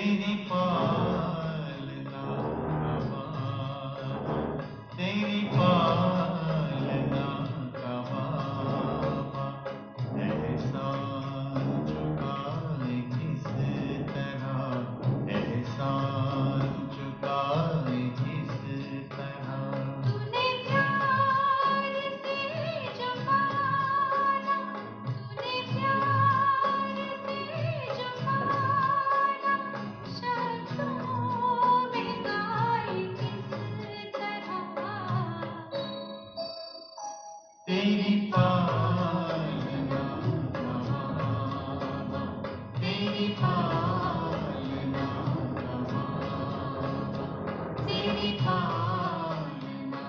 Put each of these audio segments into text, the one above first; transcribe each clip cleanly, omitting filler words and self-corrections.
तेरी पालना कमावा, तेरी पालना कमावा, एहसान चुकाए किस तरह, एहसान चुकाए किस तरह। तूने प्यार से जो पाला, तूने प्यार से जो पाला, शब्दों में गाए किस तरह। तेरी पालना कमावा, तेरी पालना कमावा, तेरी पालना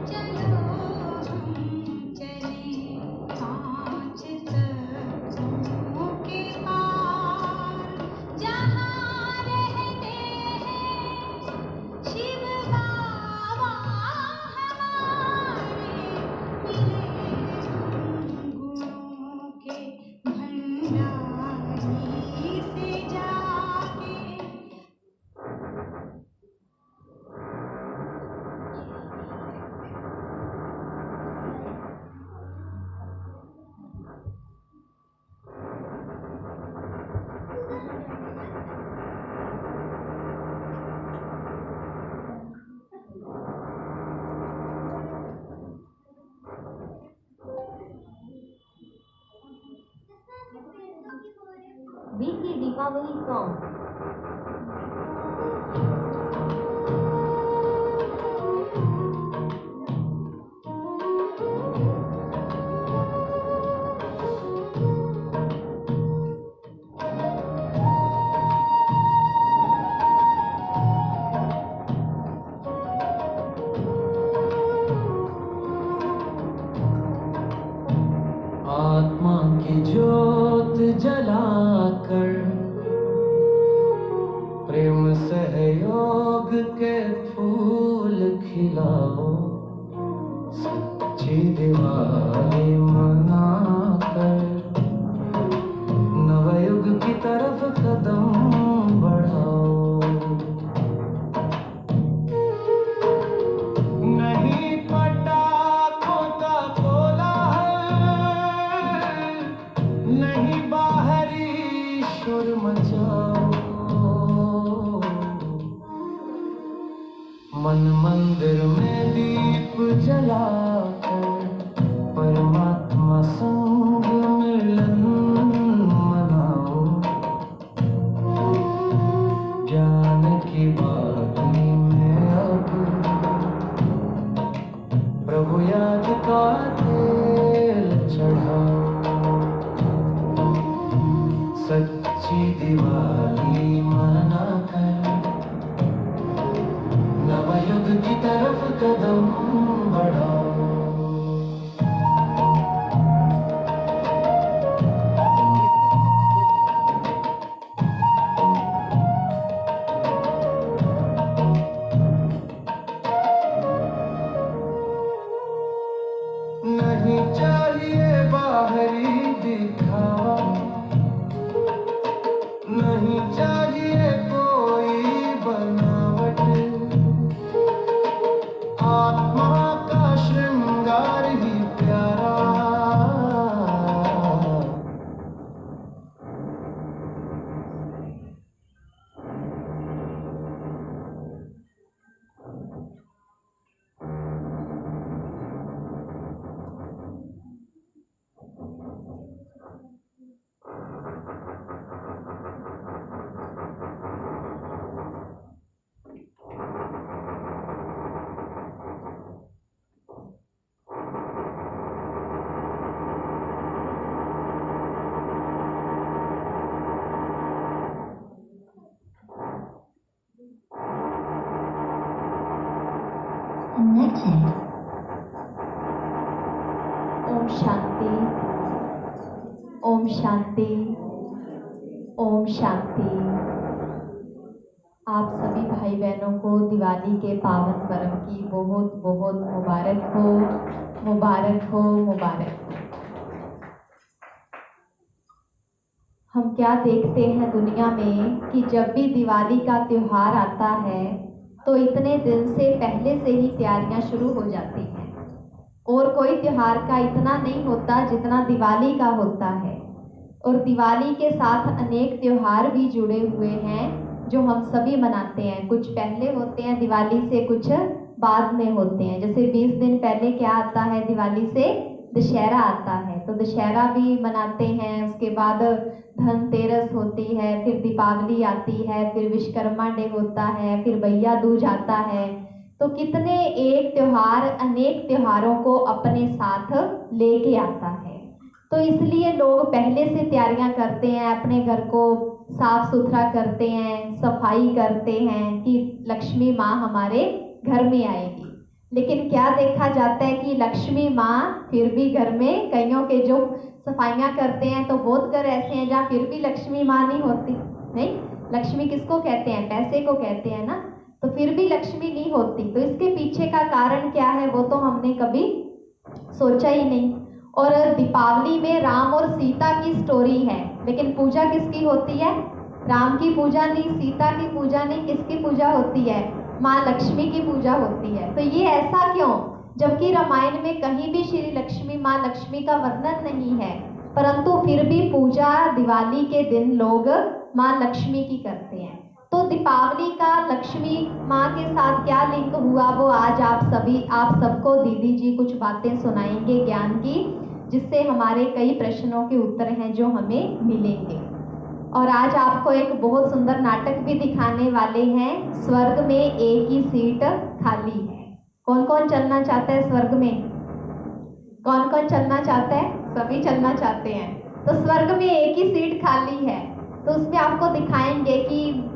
चलो हम चले पाँच तख्तों के पार, जहाँ रहते हैं शिव बाबा हमारे, मिले हम गुणों के भंडारी से जाके। BK Deepawali song. आत्मा की ज्योत जलाकर प्रेम सहयोग के फूल खिलाओ, सच्ची दिवाली मनाकर नवयुग की तरफ कदम बढ़ाओ। नहीं पटाखों का कोलाहल, नहीं बाहरी शोर मचाओ, मन मंदिर में दीप जलाकर परमात्मा संग मिलन मनाओ। ज्ञान की बाती में अब प्रभु याद का तेल चढ़ाओ, सच्ची दिवाली मनाकर नवयुग की तरफ कदम बढ़ाओ। नहीं चाहिए बाहरी दिखावा, नहीं चाहिए कोई बनावट, आत्मा का श्रृंगार ही प्यारा। ओम शांति, ओम शांति, ओम शांति। आप सभी भाई बहनों को दिवाली के पावन पर्व की बहुत बहुत मुबारक हो, मुबारक हो, मुबारक हो। हम क्या देखते हैं दुनिया में कि जब भी दिवाली का त्यौहार आता है तो इतने दिन से पहले से ही तैयारियां शुरू हो जाती हैं और कोई त्यौहार का इतना नहीं होता जितना दिवाली का होता है। और दिवाली के साथ अनेक त्यौहार भी जुड़े हुए हैं जो हम सभी मनाते हैं। कुछ पहले होते हैं दिवाली से, कुछ बाद में होते हैं। जैसे 20 दिन पहले क्या आता है दिवाली से? दशहरा आता है, तो दशहरा भी मनाते हैं। उसके बाद धनतेरस होती है, फिर दीपावली आती है, फिर विश्वकर्मा डे होता है, फिर भैया दूज आता है। तो कितने एक त्यौहार अनेक त्योहारों को अपने साथ लेके आता है। तो इसलिए लोग पहले से तैयारियां करते हैं, अपने घर को साफ सुथरा करते हैं, सफाई करते हैं कि लक्ष्मी माँ हमारे घर में आएगी। लेकिन क्या देखा जाता है कि लक्ष्मी माँ फिर भी घर में, कईयों के जो सफाइयाँ करते हैं तो बहुत घर ऐसे हैं जहाँ फिर भी लक्ष्मी माँ नहीं होती। नहीं, लक्ष्मी किसको कहते हैं? पैसे को कहते हैं ना। तो फिर भी लक्ष्मी नहीं होती। तो इसके पीछे का कारण क्या है वो तो हमने कभी सोचा ही नहीं। और दीपावली में राम और सीता की स्टोरी है, लेकिन पूजा किसकी होती है? राम की पूजा नहीं, सीता की पूजा नहीं, किसकी पूजा होती है? माँ लक्ष्मी की पूजा होती है। तो ये ऐसा क्यों? जबकि रामायण में कहीं भी श्री लक्ष्मी माँ लक्ष्मी का वर्णन नहीं है, परंतु फिर भी पूजा दिवाली के दिन लोग माँ लक्ष्मी की करते हैं। तो दीपावली का लक्ष्मी माँ के साथ क्या लिंक हुआ वो आज आप सबको दीदी जी कुछ बातें सुनाएंगे ज्ञान की, जिससे हमारे कई प्रश्नों के उत्तर हैं जो हमें मिलेंगे। और आज आपको एक बहुत सुंदर नाटक भी दिखाने वाले हैं। स्वर्ग में एक ही सीट खाली है। कौन कौन चलना चाहता है स्वर्ग में? कौन कौन चलना चाहता है? सभी चलना चाहते हैं। तो स्वर्ग में एक ही सीट खाली है। तो उसमें आपको दिखाएंगे कि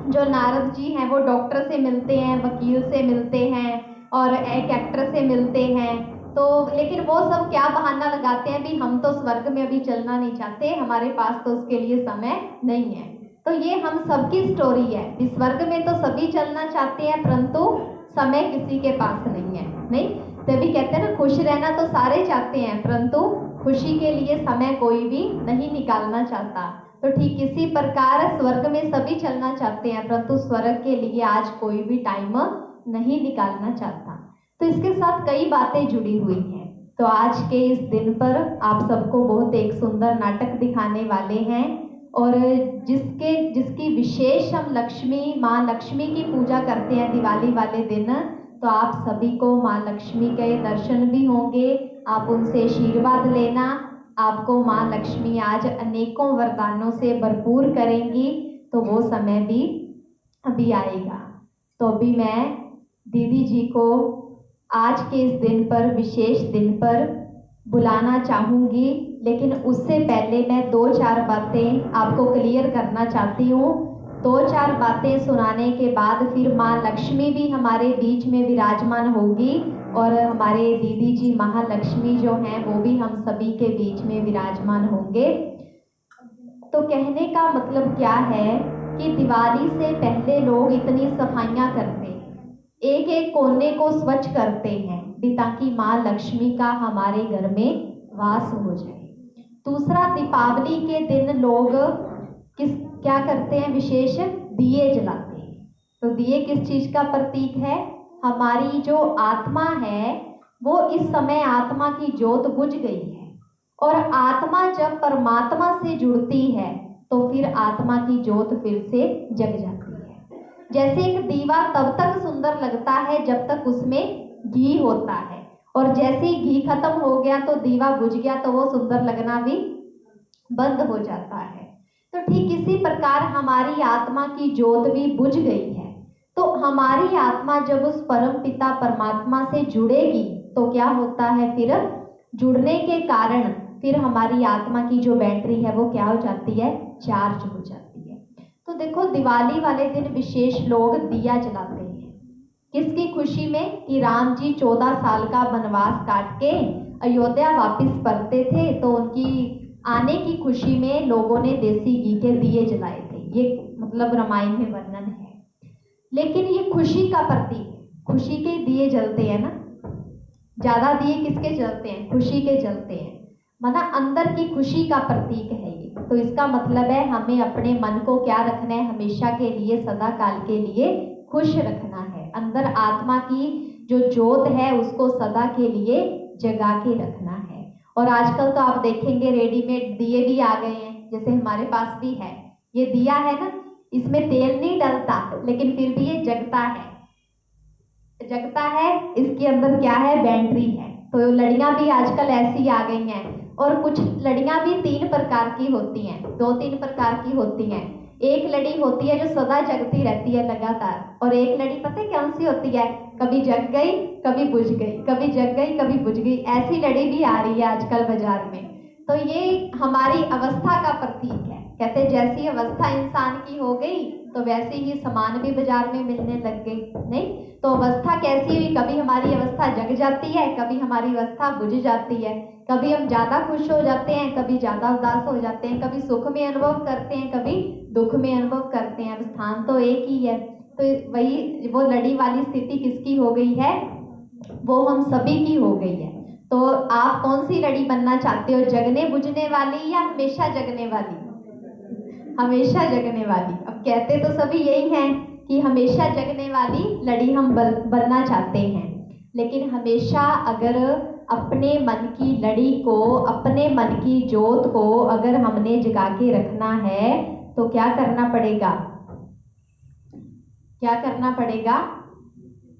जो नारद जी हैं वो डॉक्टर से मिलते हैं, वकील से मिलते हैं और एक एक्टर से मिलते हैं। तो लेकिन वो सब क्या बहाना लगाते हैं भी हम तो स्वर्ग में अभी चलना नहीं चाहते, हमारे पास तो उसके लिए समय नहीं है। तो ये हम सबकी स्टोरी है कि स्वर्ग में तो सभी चलना चाहते हैं परंतु समय किसी के पास नहीं है। नहीं, तभी कहते हैं ना, खुश रहना तो सारे चाहते हैं परंतु खुशी के लिए समय कोई भी नहीं निकालना चाहता। तो ठीक इसी प्रकार स्वर्ग में सभी चलना चाहते हैं परंतु स्वर्ग के लिए आज कोई भी टाइम नहीं निकालना चाहता। तो इसके साथ कई बातें जुड़ी हुई हैं। तो आज के इस दिन पर आप सबको बहुत एक सुंदर नाटक दिखाने वाले हैं और जिसकी विशेष हम माँ लक्ष्मी की पूजा करते हैं दिवाली वाले दिन। तो आप सभी को माँ लक्ष्मी के दर्शन भी होंगे, आप उनसे आशीर्वाद लेना। आपको माँ लक्ष्मी आज अनेकों वरदानों से भरपूर करेंगी। तो वो समय भी अभी आएगा। तो अभी मैं दीदी जी को आज के इस दिन पर, विशेष दिन पर बुलाना चाहूँगी, लेकिन उससे पहले मैं 2-4 बातें आपको क्लियर करना चाहती हूँ। 2-4 बातें सुनाने के बाद फिर माँ लक्ष्मी भी हमारे बीच में विराजमान होगी और हमारे दीदी जी महालक्ष्मी जो हैं वो भी हम सभी के बीच में विराजमान होंगे। तो कहने का मतलब क्या है कि दिवाली से पहले लोग इतनी सफाइयाँ करते हैं, एक एक कोने को स्वच्छ करते हैं ताकि माँ लक्ष्मी का हमारे घर में वास हो जाए। दूसरा, दीपावली के दिन लोग क्या करते हैं? विशेष दिए जलाते हैं। तो दिए किस चीज का प्रतीक है? हमारी जो आत्मा है वो इस समय आत्मा की ज्योत बुझ गई है और आत्मा जब परमात्मा से जुड़ती है तो फिर आत्मा की ज्योत फिर से जग जाती है। जैसे एक दीवा तब तक सुंदर लगता है जब तक उसमें घी होता है, और जैसे ही घी खत्म हो गया तो दीवा बुझ गया तो वो सुंदर लगना भी बंद हो जाता है। तो ठीक इसी प्रकार हमारी आत्मा की ज्योत भी बुझ गई है। तो हमारी आत्मा जब उस परम पिता परमात्मा से जुड़ेगी तो क्या होता है? फिर जुड़ने के कारण फिर हमारी आत्मा की जो बैटरी है वो क्या हो जाती है? चार्ज हो जाती है। तो देखो, दिवाली वाले दिन विशेष लोग दिया जलाते हैं। किसकी खुशी में कि राम जी 14 साल का वनवास काट के अयोध्या वापस परते थे, तो उनकी आने की खुशी में लोगों ने देसी घी के दिए जलाए थे। ये मतलब रामायण में वर्णन है। लेकिन ये खुशी का प्रतीक है, खुशी के दिए जलते हैं ना। ज्यादा दिए किसके जलते हैं? खुशी के जलते हैं, माना अंदर की खुशी का प्रतीक है ये। तो इसका मतलब है हमें अपने मन को क्या रखना है? हमेशा के लिए, सदा काल के लिए खुश रखना है। अंदर आत्मा की जो जोत है उसको सदा के लिए जगा के रखना है। और आजकल तो आप देखेंगे रेडीमेड दिए भी आ गए हैं, जैसे हमारे पास भी है। ये दिया है ना, इसमें तेल नहीं डलता, लेकिन फिर भी ये जगता है। जगता है, इसके अंदर क्या है? बैटरी है। तो लड़ियां भी आजकल ऐसी आ गई हैं। और कुछ लड़ियां भी 3 प्रकार की होती हैं, 2-3 प्रकार की होती हैं। एक लड़ी होती है जो सदा जगती रहती है लगातार, और एक लड़ी पता है कौन सी होती है? कभी जग गई, कभी बुझ गई, कभी जग गई, कभी बुझ गई। ऐसी लड़ी भी आ रही है आजकल बाजार में। तो ये हमारी अवस्था का प्रतीक है। कहते जैसी अवस्था इंसान की हो गई तो वैसे ही सामान भी बाजार में मिलने लग गई। नहीं तो अवस्था कैसी हुई? कभी हमारी अवस्था जग जाती है, कभी हमारी अवस्था बुझ जाती है। कभी हम ज्यादा खुश हो जाते हैं, कभी ज्यादा उदास हो जाते हैं, कभी सुख में अनुभव करते हैं, कभी दुख में अनुभव करते हैं। अब स्थान तो एक ही है। तो वही वो लड़ी वाली स्थिति किसकी हो गई है? वो हम सभी की हो गई है। तो आप कौन सी लड़ी बनना चाहते हो? जगने बुझने वाली या हमेशा जगने वाली? हमेशा जगने वाली। अब कहते तो सभी यही हैं कि हमेशा जगने वाली लड़ी हम बनना चाहते हैं। लेकिन हमेशा अगर अपने मन की लड़ी को, अपने मन की जोत को अगर हमने जगा के रखना है तो क्या करना पड़ेगा? क्या करना पड़ेगा?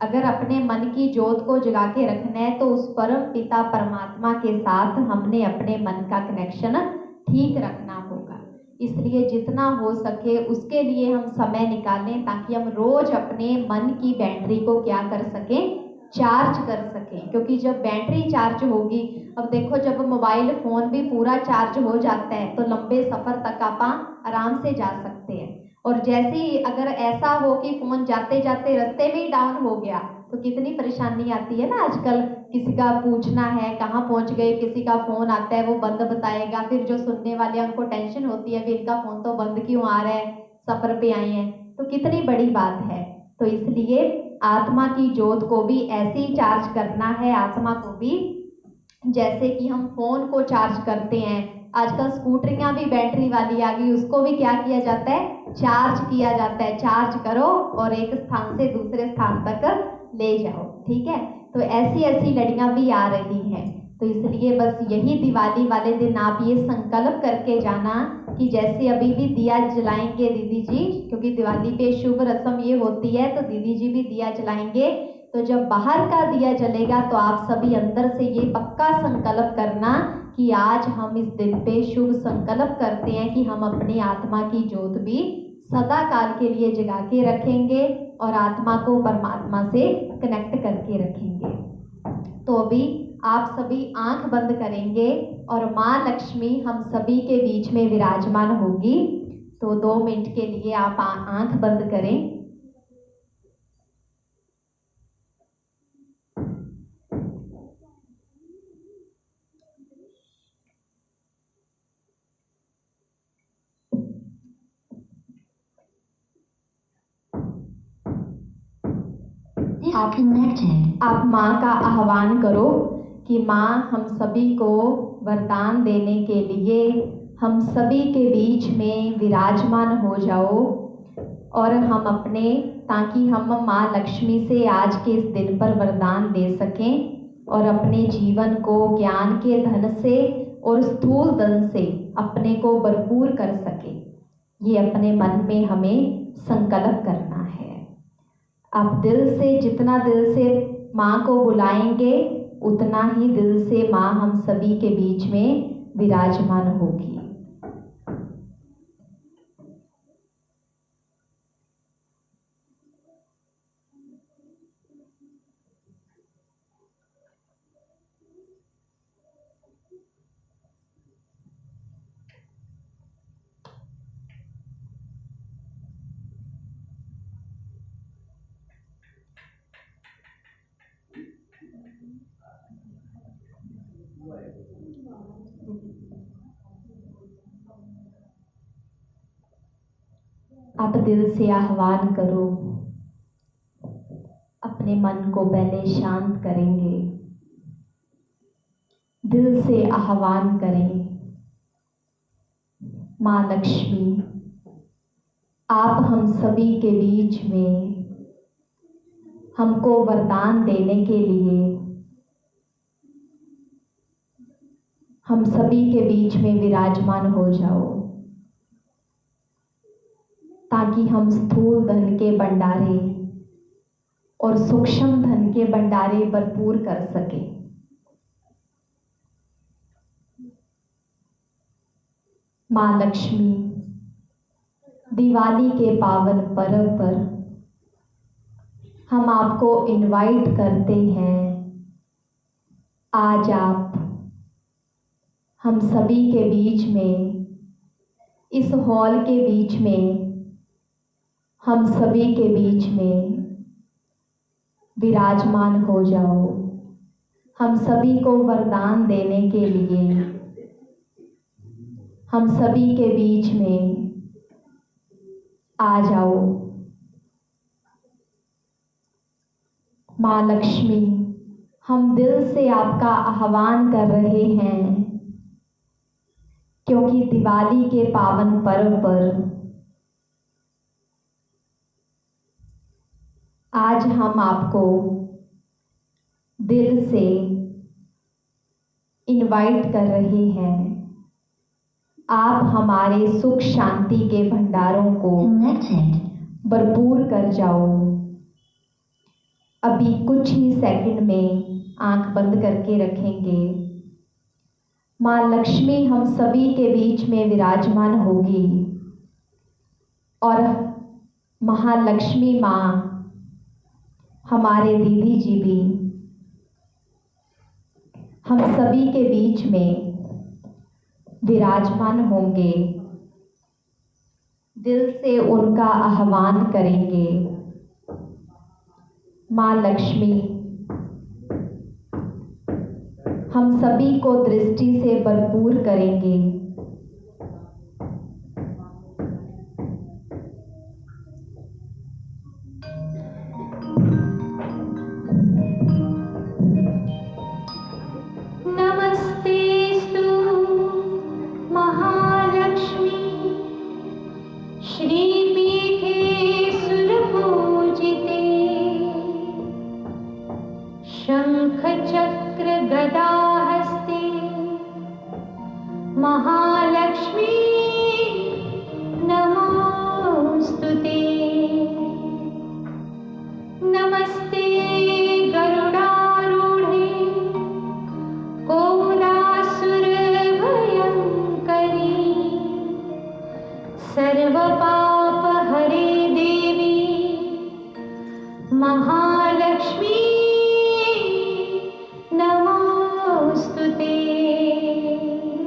अगर अपने मन की जोत को जगा के रखना है तो उस परम पिता परमात्मा के साथ हमने अपने मन का कनेक्शन ठीक रखना होगा। इसलिए जितना हो सके उसके लिए हम समय निकालें, ताकि हम रोज अपने मन की बैटरी को क्या कर सकें? चार्ज कर सकें। क्योंकि जब बैटरी चार्ज होगी, अब देखो जब मोबाइल फोन भी पूरा चार्ज हो जाता है तो लंबे सफर तक आप आराम से जा सकते हैं। और जैसे ही अगर ऐसा हो कि फोन जाते जाते रास्ते में ही डाउन हो गया तो कितनी परेशानी आती है ना। आजकल किसी का पूछना है कहाँ पहुंच गए, किसी का फोन आता है वो बंद बताएगा, फिर जो सुनने वाले हैं उनको टेंशन होती है, फिर इनका फोन तो बंद क्यों आ रहा है, सफर पे आए हैं। तो कितनी बड़ी बात है। तो इसलिए आत्मा की जोत को भी ऐसे ही चार्ज करना है। आत्मा को भी जैसे कि हम फोन को चार्ज करते हैं, आजकल स्कूटरियां भी बैटरी वाली आ गई, उसको भी क्या किया जाता है? चार्ज किया जाता है। चार्ज करो और एक स्थान से दूसरे स्थान तक ले जाओ। ठीक है, तो ऐसी ऐसी लड़ियां भी आ रही हैं। तो इसलिए बस यही दिवाली वाले दिन आप ये संकल्प करके जाना कि जैसे अभी भी दिया जलाएंगे दीदी जी, क्योंकि दिवाली पे शुभ रस्म ये होती है, तो दीदी जी भी दिया जलाएंगे। तो जब बाहर का दिया जलेगा तो आप सभी अंदर से ये पक्का संकल्प करना कि आज हम इस दिन पे शुभ संकल्प करते हैं कि हम अपनी आत्मा की जोत भी सदा काल के लिए जगा के रखेंगे और आत्मा को परमात्मा से कनेक्ट करके रखेंगे। तो अभी आप सभी आंख बंद करेंगे और माँ लक्ष्मी हम सभी के बीच में विराजमान होगी। तो 2 मिनट के लिए आप आंख बंद करें। आप माँ का आह्वान करो कि माँ हम सभी को वरदान देने के लिए हम सभी के बीच में विराजमान हो जाओ, और हम अपने, ताकि हम माँ लक्ष्मी से आज के इस दिन पर वरदान ले सकें और अपने जीवन को ज्ञान के धन से और स्थूल धन से अपने को भरपूर कर सके। ये अपने मन में हमें संकल्प करना है। आप दिल से, जितना दिल से माँ को बुलाएंगे उतना ही दिल से माँ हम सभी के बीच में विराजमान होगी। आप दिल से आह्वान करो, अपने मन को पहले शांत करेंगे। दिल से आह्वान करें, माँ लक्ष्मी आप हम सभी के बीच में हमको वरदान देने के लिए हम सभी के बीच में विराजमान हो जाओ, ताकि हम स्थूल धन के भंडारे और सूक्ष्म धन के भंडारे भरपूर कर सके। माँ लक्ष्मी दिवाली के पावन पर्व पर हम आपको इनवाइट करते हैं। आज आप हम सभी के बीच में, इस हॉल के बीच में, हम सभी के बीच में विराजमान हो जाओ। हम सभी को वरदान देने के लिए हम सभी के बीच में आ जाओ। माँ लक्ष्मी हम दिल से आपका आह्वान कर रहे हैं, क्योंकि दिवाली के पावन पर्व पर आज हम आपको दिल से इनवाइट कर रहे हैं। आप हमारे सुख शांति के भंडारों को भरपूर कर जाओ। अभी कुछ ही सेकंड में आंख बंद करके रखेंगे। माँ लक्ष्मी हम सभी के बीच में विराजमान होगी और महालक्ष्मी माँ हमारे दीदी जी भी हम सभी के बीच में विराजमान होंगे। दिल से उनका आह्वान करेंगे। माँ लक्ष्मी हम सभी को दृष्टि से भरपूर करेंगे। नमस्तेस्तु महालक्ष्मी श्रीपीठे सुरपूजिते शंख चक्र गदाहस्ते महालक्ष्मी नमोस्तुते। नमस्ते गरुडारूढे कोलासुर भयंकरी सर्वपाप हरे देवी महालक्ष्मी नमोस्तुते।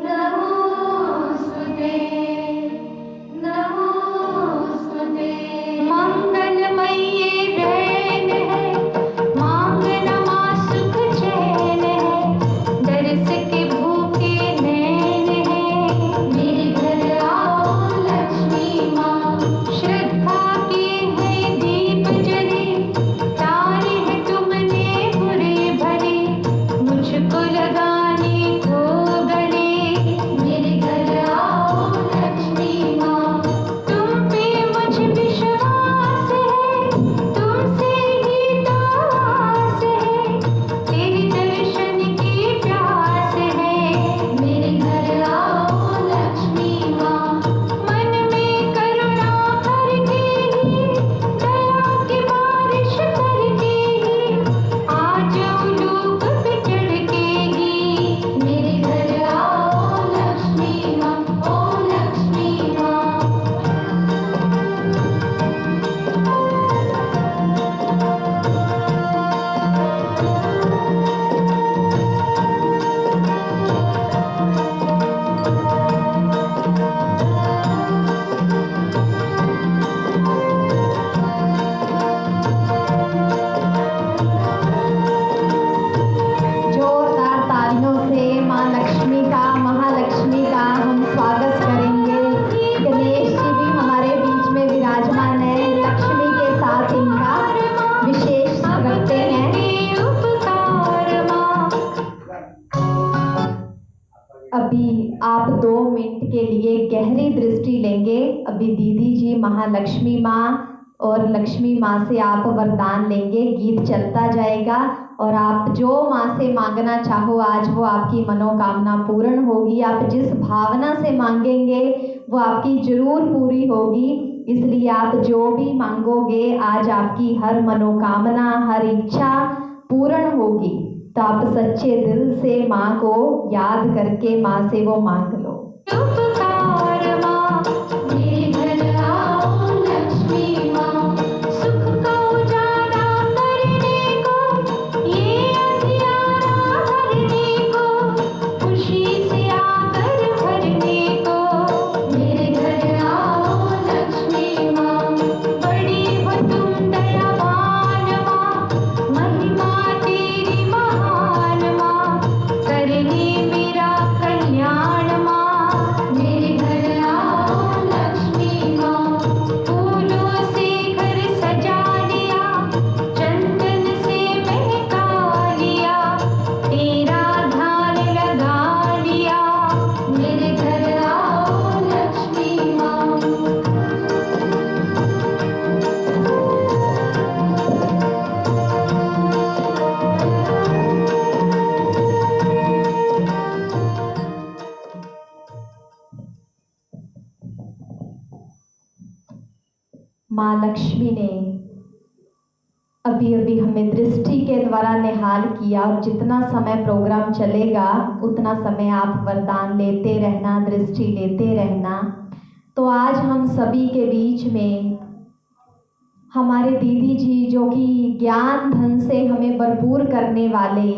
नमोस्तुते नमोस्तुते। मंगलमयी बहन है, मांगना माँ सुख चैन है, दर्श के भूखे नैन है। मेरे घर आओ लक्ष्मी माँ, श्रद्धा के हैं दीप जले, तारे हैं तुमने बुरे भले, मुझको लगाने लक्ष्मी का, महालक्ष्मी का हम स्वागत करेंगे। गणेश जी भी हमारे बीच में विराजमान है, लक्ष्मी के साथ इनका विशेष रखते हैं। अभी आप 2 मिनट के लिए गहरी दृष्टि लेंगे। अभी दीदी जी महालक्ष्मी माँ और लक्ष्मी माँ से आप वरदान लेंगे। गीत चलता जाएगा और आप जो माँ से मांगना चाहो आज वो आपकी मनोकामना पूर्ण होगी। आप जिस भावना से मांगेंगे वो आपकी जरूर पूरी होगी। इसलिए आप जो भी मांगोगे आज आपकी हर मनोकामना, हर इच्छा पूर्ण होगी। तो आप सच्चे दिल से माँ को याद करके माँ से वो मांग लो। माँ लक्ष्मी ने अभी अभी हमें दृष्टि के द्वारा निहाल किया और जितना समय प्रोग्राम चलेगा उतना समय आप वरदान लेते रहना, दृष्टि लेते रहना। तो आज हम सभी के बीच में हमारे दीदी जी जो कि ज्ञान धन से हमें भरपूर करने वाले,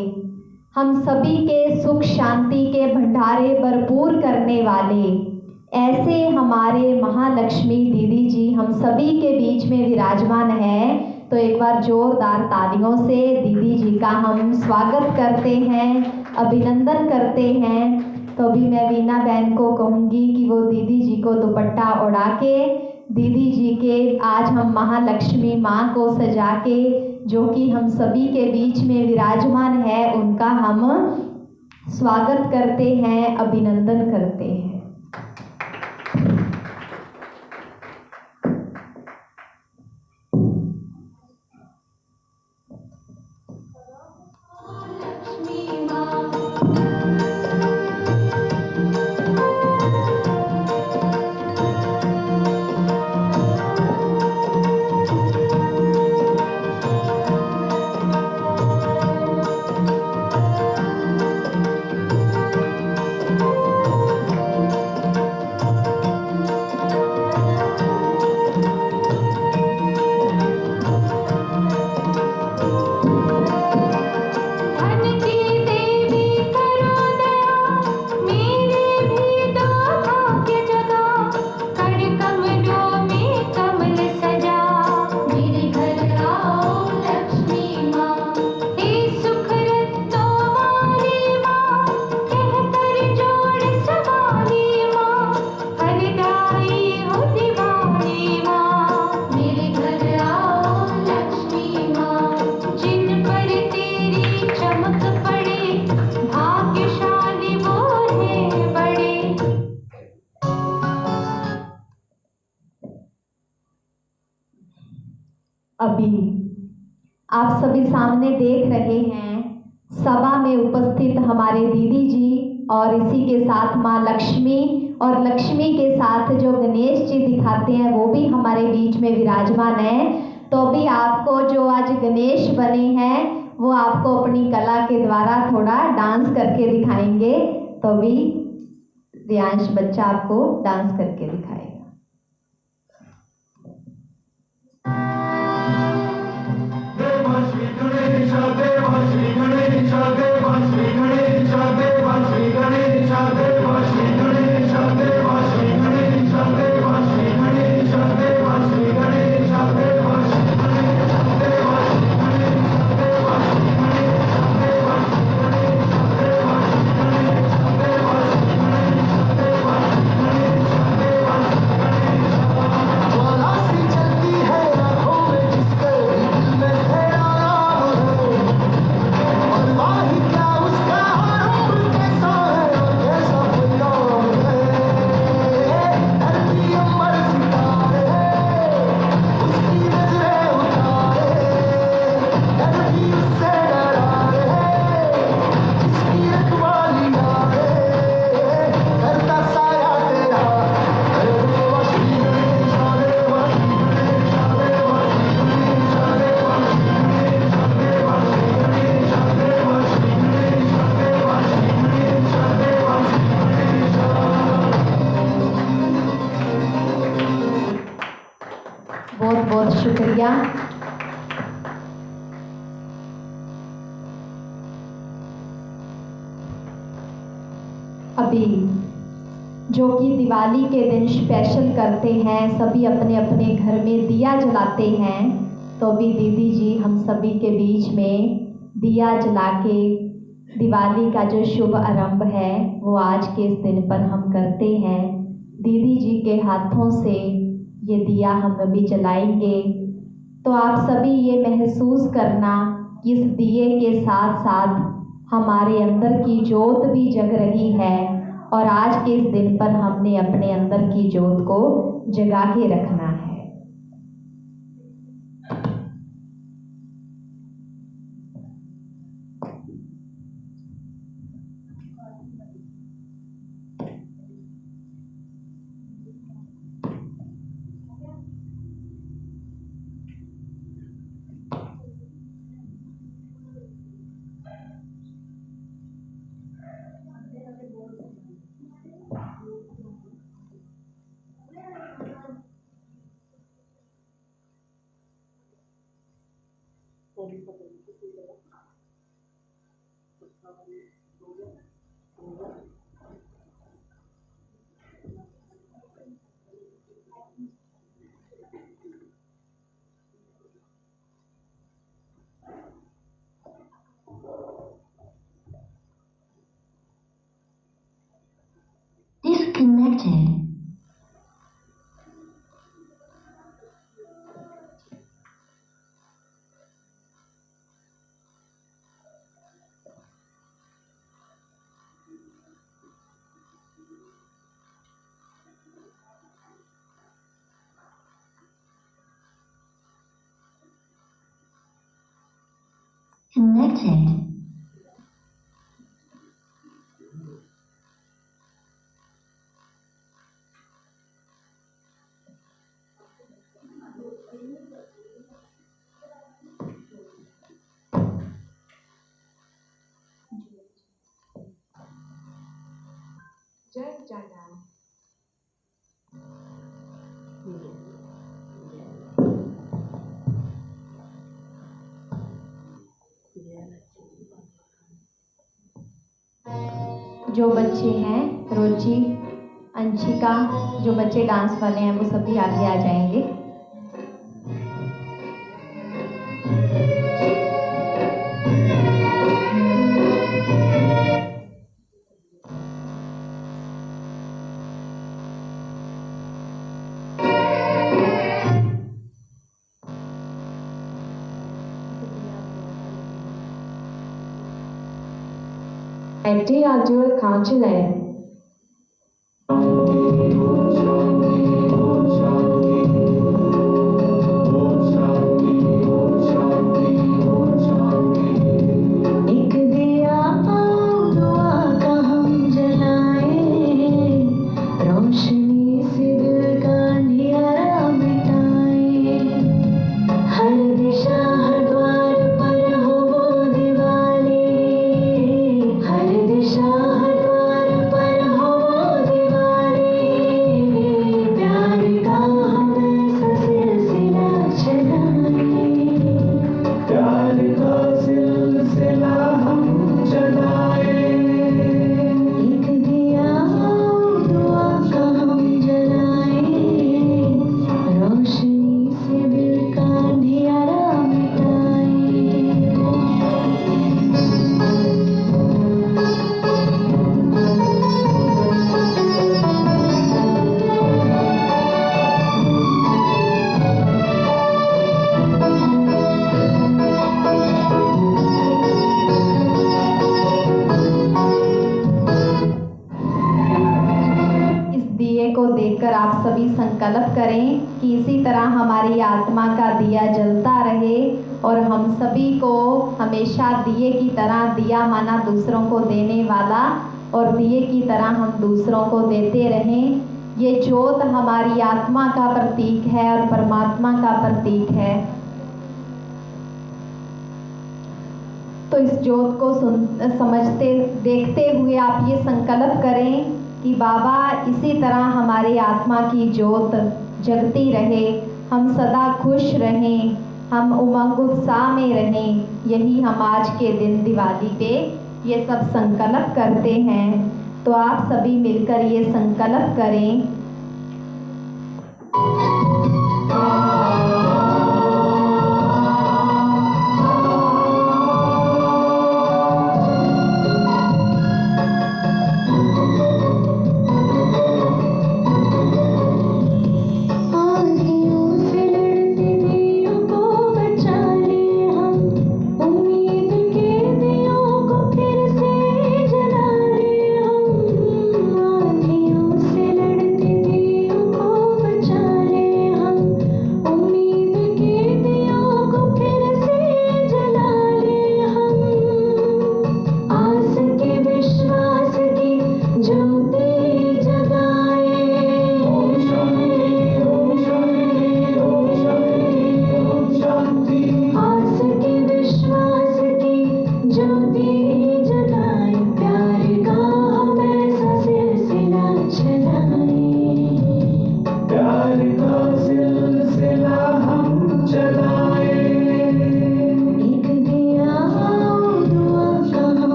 हम सभी के सुख शांति के भंडारे भरपूर करने वाले, ऐसे हमारे महालक्ष्मी दीदी जी हम सभी के बीच में विराजमान है। तो एक बार जोरदार तालियों से दीदी जी का हम स्वागत करते हैं, अभिनंदन करते हैं। तो अभी मैं वीना बहन को कहूँगी कि वो दीदी जी को दुपट्टा उड़ा के दीदी जी के आज हम महालक्ष्मी माँ को सजा के जो कि हम सभी के बीच में विराजमान है उनका हम स्वागत करते हैं, अभिनंदन करते हैं। अभी आप सभी सामने देख रहे हैं सभा में उपस्थित हमारे दीदी जी और इसी के साथ माँ लक्ष्मी और लक्ष्मी के साथ जो गणेश जी दिखाते हैं वो भी हमारे बीच में विराजमान है। तो अभी आपको जो आज गणेश बने हैं वो आपको अपनी कला के द्वारा थोड़ा डांस करके दिखाएंगे। तो अभी रियांश बच्चा आपको डांस करके दिखाएगा। Thank you. शुक्रिया। अभी जो कि दिवाली के दिन स्पेशल करते हैं, सभी अपने अपने घर में दिया जलाते हैं, तो भी दीदी जी हम सभी के बीच में दिया जला के दिवाली का जो शुभ आरंभ है वो आज के इस दिन पर हम करते हैं। दीदी जी के हाथों से ये दिया हम अभी जलाएंगे, तो आप सभी ये महसूस करना कि इस दिए के साथ साथ हमारे अंदर की जोत भी जग रही है, और आज के इस दिन पर हमने अपने अंदर की जोत को जगा के रखना है। Disconnected. Connected. जय जगन्नाथ। जो बच्चे हैं, रोजी, अंशिका, जो बच्चे डांस वाले हैं वो सभी आगे आ जाएंगे। empty our dual continent. आप सभी संकल्प करें कि इसी तरह हमारी आत्मा का दिया जलता रहे और हम सभी को हमेशा दिए की तरह, दिया माना दूसरों को देने वाला, और दिए की तरह हम दूसरों को देते रहें। ये ज्योत हमारी आत्मा का प्रतीक है और परमात्मा का प्रतीक है। तो इस ज्योत को समझते देखते हुए आप ये संकल्प करें कि बाबा इसी तरह हमारे आत्मा की ज्योत जगती रहे, हम सदा खुश रहें, हम उमंग उत्साह में रहें, यही हम आज के दिन दिवाली पे ये सब संकल्प करते हैं। तो आप सभी मिलकर ये संकल्प करें।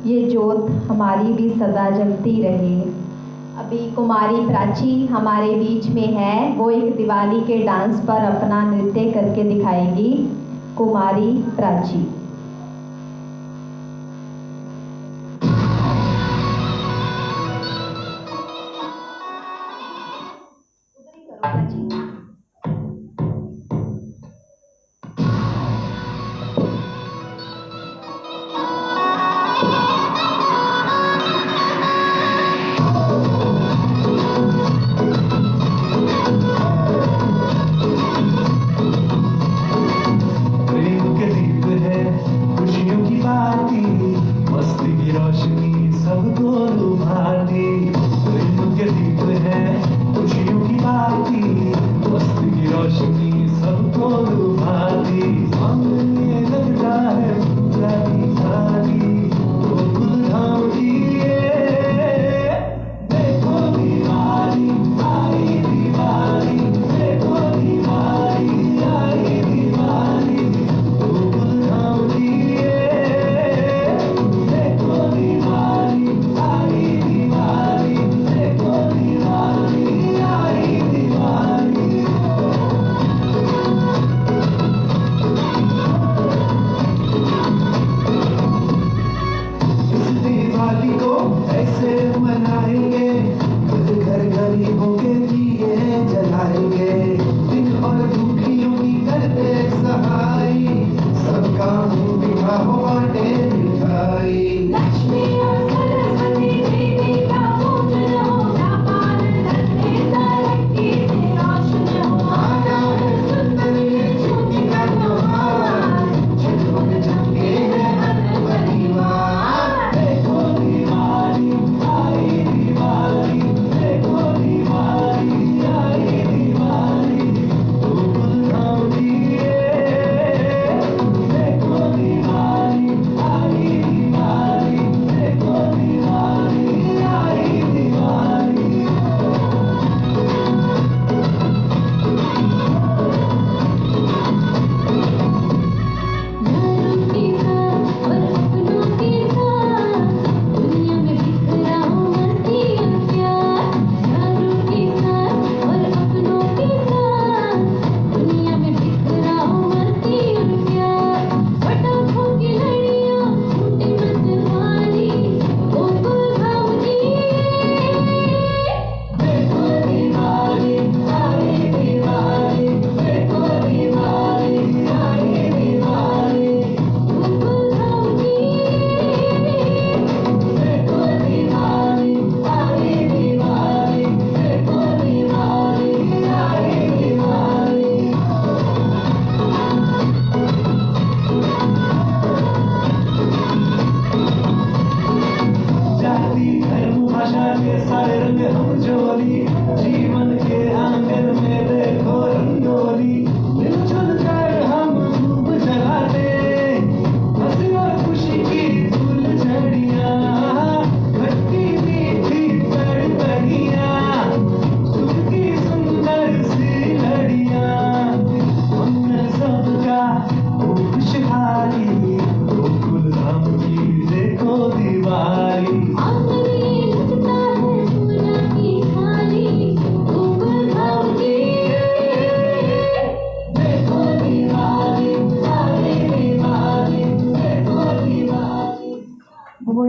ये ज्योत हमारी भी सदा जलती रहे। अभी कुमारी प्राची हमारे बीच में है, वो एक दिवाली के डांस पर अपना नृत्य करके दिखाएगी। कुमारी प्राची। प्रेम के दीप है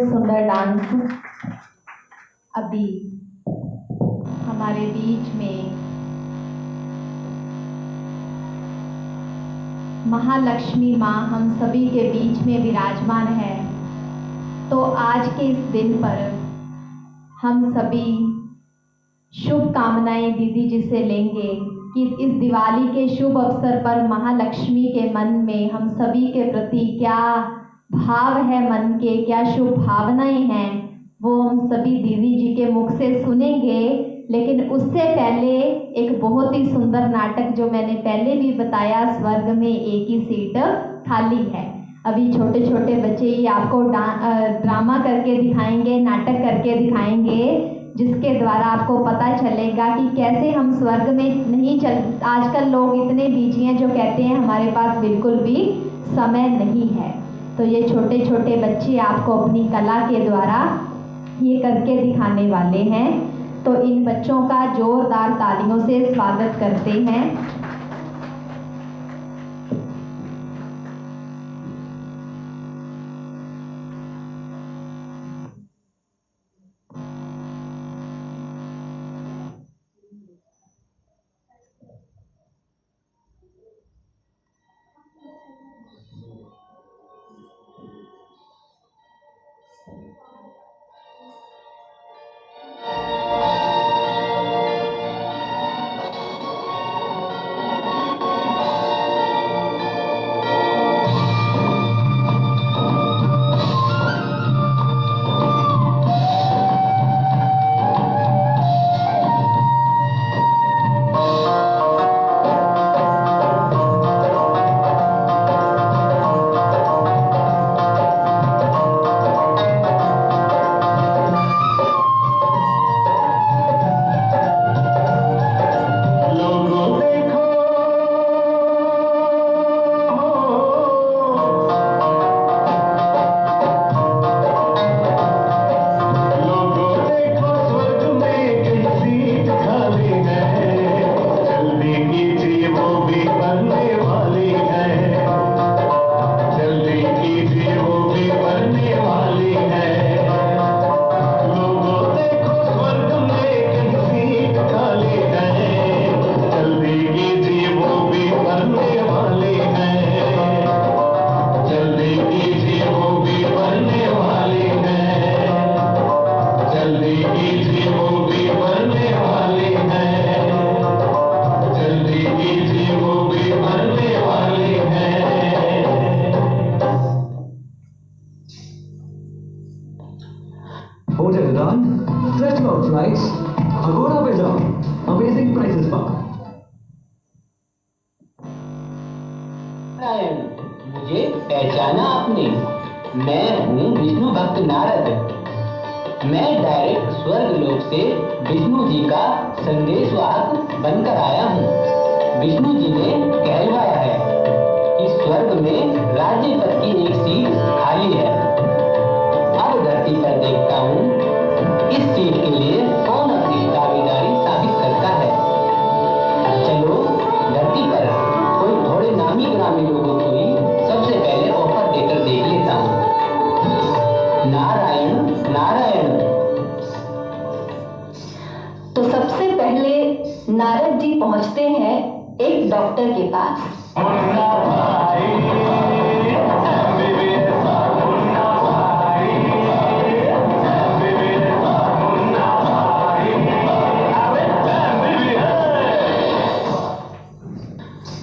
सुंदर डांस अभी हमारे बीच में महालक्ष्मी माँ हम सभी के बीच में विराजमान है। तो आज के इस दिन पर हम सभी शुभ कामनाएं दीदी जी से लेंगे कि इस दिवाली के शुभ अवसर पर महालक्ष्मी के मन में हम सभी के प्रति क्या भाव है, मन के क्या शुभ भावनाएं हैं, वो हम सभी दीदी जी के मुख से सुनेंगे। लेकिन उससे पहले एक बहुत ही सुंदर नाटक जो मैंने पहले भी बताया, स्वर्ग में एक ही सीट खाली है। अभी छोटे छोटे बच्चे ही आपको ड्रामा करके दिखाएंगे, नाटक करके दिखाएंगे, जिसके द्वारा आपको पता चलेगा कि कैसे हम स्वर्ग में नहीं चल। आजकल लोग इतने बिजी हैं जो कहते हैं हमारे पास बिल्कुल भी समय नहीं है। तो ये छोटे छोटे बच्चे आपको अपनी कला के द्वारा ये करके दिखाने वाले हैं। तो इन बच्चों का जोरदार तालियों से स्वागत करते हैं। Hotel done, stretch out flights, Agoda पे जाओ, amazing prices पा। नारायण, मुझे पहचाना आपने? मैं हूँ विष्णु भक्त नारद। मैं डायरेक्ट स्वर्ग लोक से विष्णु जी का संदेशवाहक बनकर आया हूँ। विष्णु जी ने कहलवाया है कि स्वर्ग में राज्य पद की एक सीट खाली है। अब धरती पर देखता हूँ इस सीट के लिए कौन अपनी दावेदारी साबित करता है। चलो धरती पर कोई थोड़े नामी ग्रामी लोगों को ही सबसे पहले ऑफर देकर देख लेता हूँ। नारायण नारायण। तो सबसे पहले नारद जी पहुंचते हैं एक डॉक्टर के पास।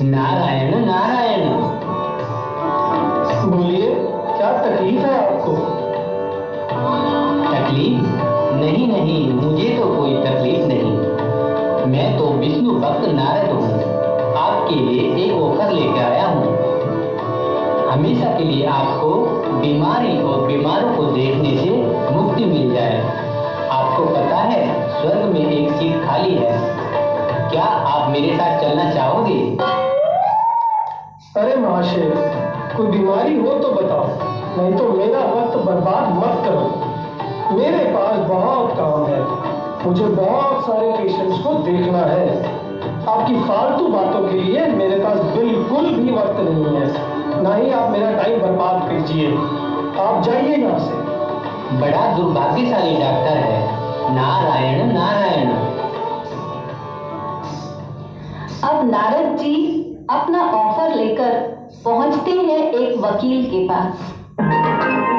नारायण नारायण। बोलिए, क्या तकलीफ है आपको? तकलीफ? नहीं नहीं, मुझे तो कोई तकलीफ नहीं। मैं तो विष्णु भक्त नारद हूँ। आपके लिए एक ऑफर लेकर आया हूँ। हमेशा के लिए आपको बीमारी और बीमारों को देखने से मुक्ति मिल जाए। आपको पता है स्वर्ग में एक सीट खाली है। क्या आप मेरे साथ चलना चाहोगे? अरे महाशय, कोई बीमारी हो तो बताओ, नहीं तो मेरा वक्त बर्बाद मत करो। मेरे पास बहुत काम है, मुझे बहुत सारे पेशेंट्स को देखना है। आपकी फालतू बातों के लिए मेरे पास बिल्कुल भी वक्त नहीं है। ना ही आप मेरा टाइम बर्बाद कीजिए। आप जाइए यहाँ से। बड़ा दुर्भाग्यशाली डॉक्टर है। नारायण नारायण। अब नारद जी अपना ऑफर लेकर पहुंचते हैं एक वकील के पास।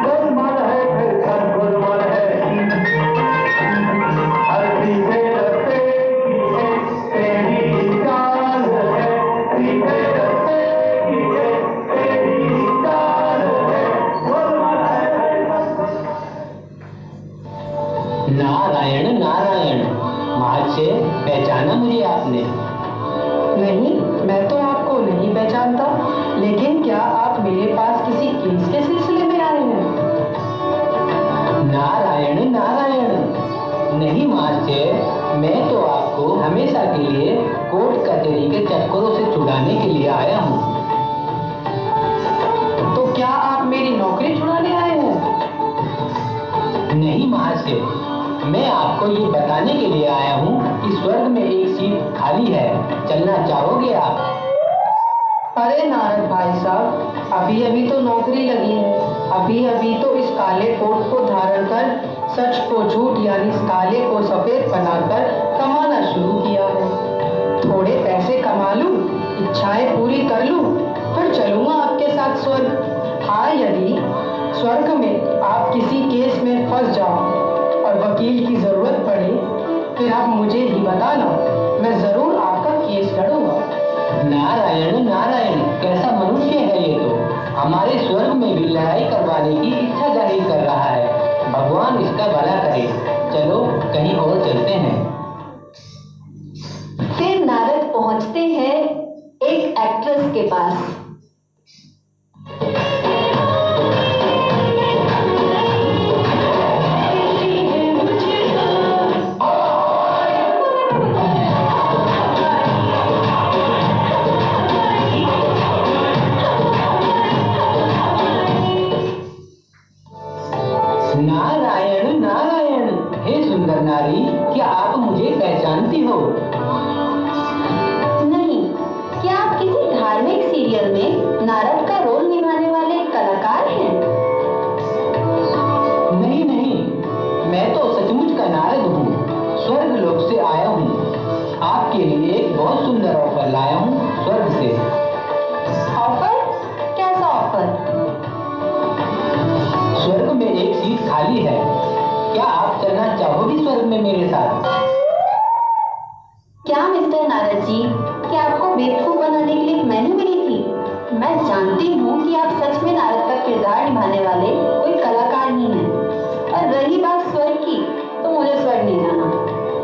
गुलमन है फिर घर गुलमन है, हर सीधे रस्ते की है तेरी जान है, सीधे रस्ते की है तेरी जान है, गुलमन है। नारायण नारायण। महाशय, पहचाना मुझे आपने? नहीं, मैं तो आपको नहीं पहचानता, लेकिन क्या आप मेरे पास किसी केस के सिलसिले में आए हैं? नारायण नारायण। नहीं महाशय, मैं तो आपको हमेशा के लिए कोर्ट कचहरी के चक्करों से छुड़ाने के लिए आया हूँ। तो क्या आप मेरी नौकरी छुड़ाने आए हैं? नहीं महाशय, मैं आपको ये बताने के लिए आया हूँ कि स्वर्ग में एक सीट खाली है, चलना चाहोगे आप? अरे नारद भाई साहब, अभी अभी तो नौकरी लगी है, अभी अभी तो इस काले कोट को धारण कर सच को झूठ यानी इस काले को सफेद बनाकर कमाना शुरू किया है। थोड़े पैसे कमा लूं, इच्छाएं पूरी कर लूं, फिर चलूंगा आपके साथ स्वर्ग। हाँ, यदि स्वर्ग में आप किसी केस में फंस जाओ और वकील की जरूरत पड़े, फिर आप मुझे ही बताना, मैं जरूर आपका केस लड़ूंगा। नारायण नारायण, कैसा मनुष्य है ये तो। हमारे स्वर्ग में भी लड़ाई करवाने की इच्छा जाहिर कर रहा है। भगवान इसका भला करे। चलो कहीं और चलते हैं। फिर नारद पहुंचते हैं एक एक्ट्रेस के पास। नारायण नारायण। हे सुंदर नारी, क्या आप मुझे पहचानती हो? नहीं, क्या आप किसी धार्मिक सीरियल में नारद का रोल निभाने वाले कलाकार हैं? नहीं नहीं, मैं तो सचमुच का नारद हूँ, स्वर्ग लोक से आया हूँ। आपके लिए एक बहुत सुंदर ऑफर लाया हूँ स्वर्ग से। ऑफर? कैसा ऑफर? स्वर्ग में एक सीट खाली है, क्या आप चलना चाहोगी स्वर्ग में मेरे साथ? क्या मिस्टर नारद जी, क्या आपको बेवकूफ बनाने के लिए मैंने मिली थी? मैं जानती हूँ कि आप सच में नारद का किरदार निभाने वाले कोई कलाकार ही हैं। और रही बात स्वर्ग की, तो मुझे स्वर्ग नहीं जाना।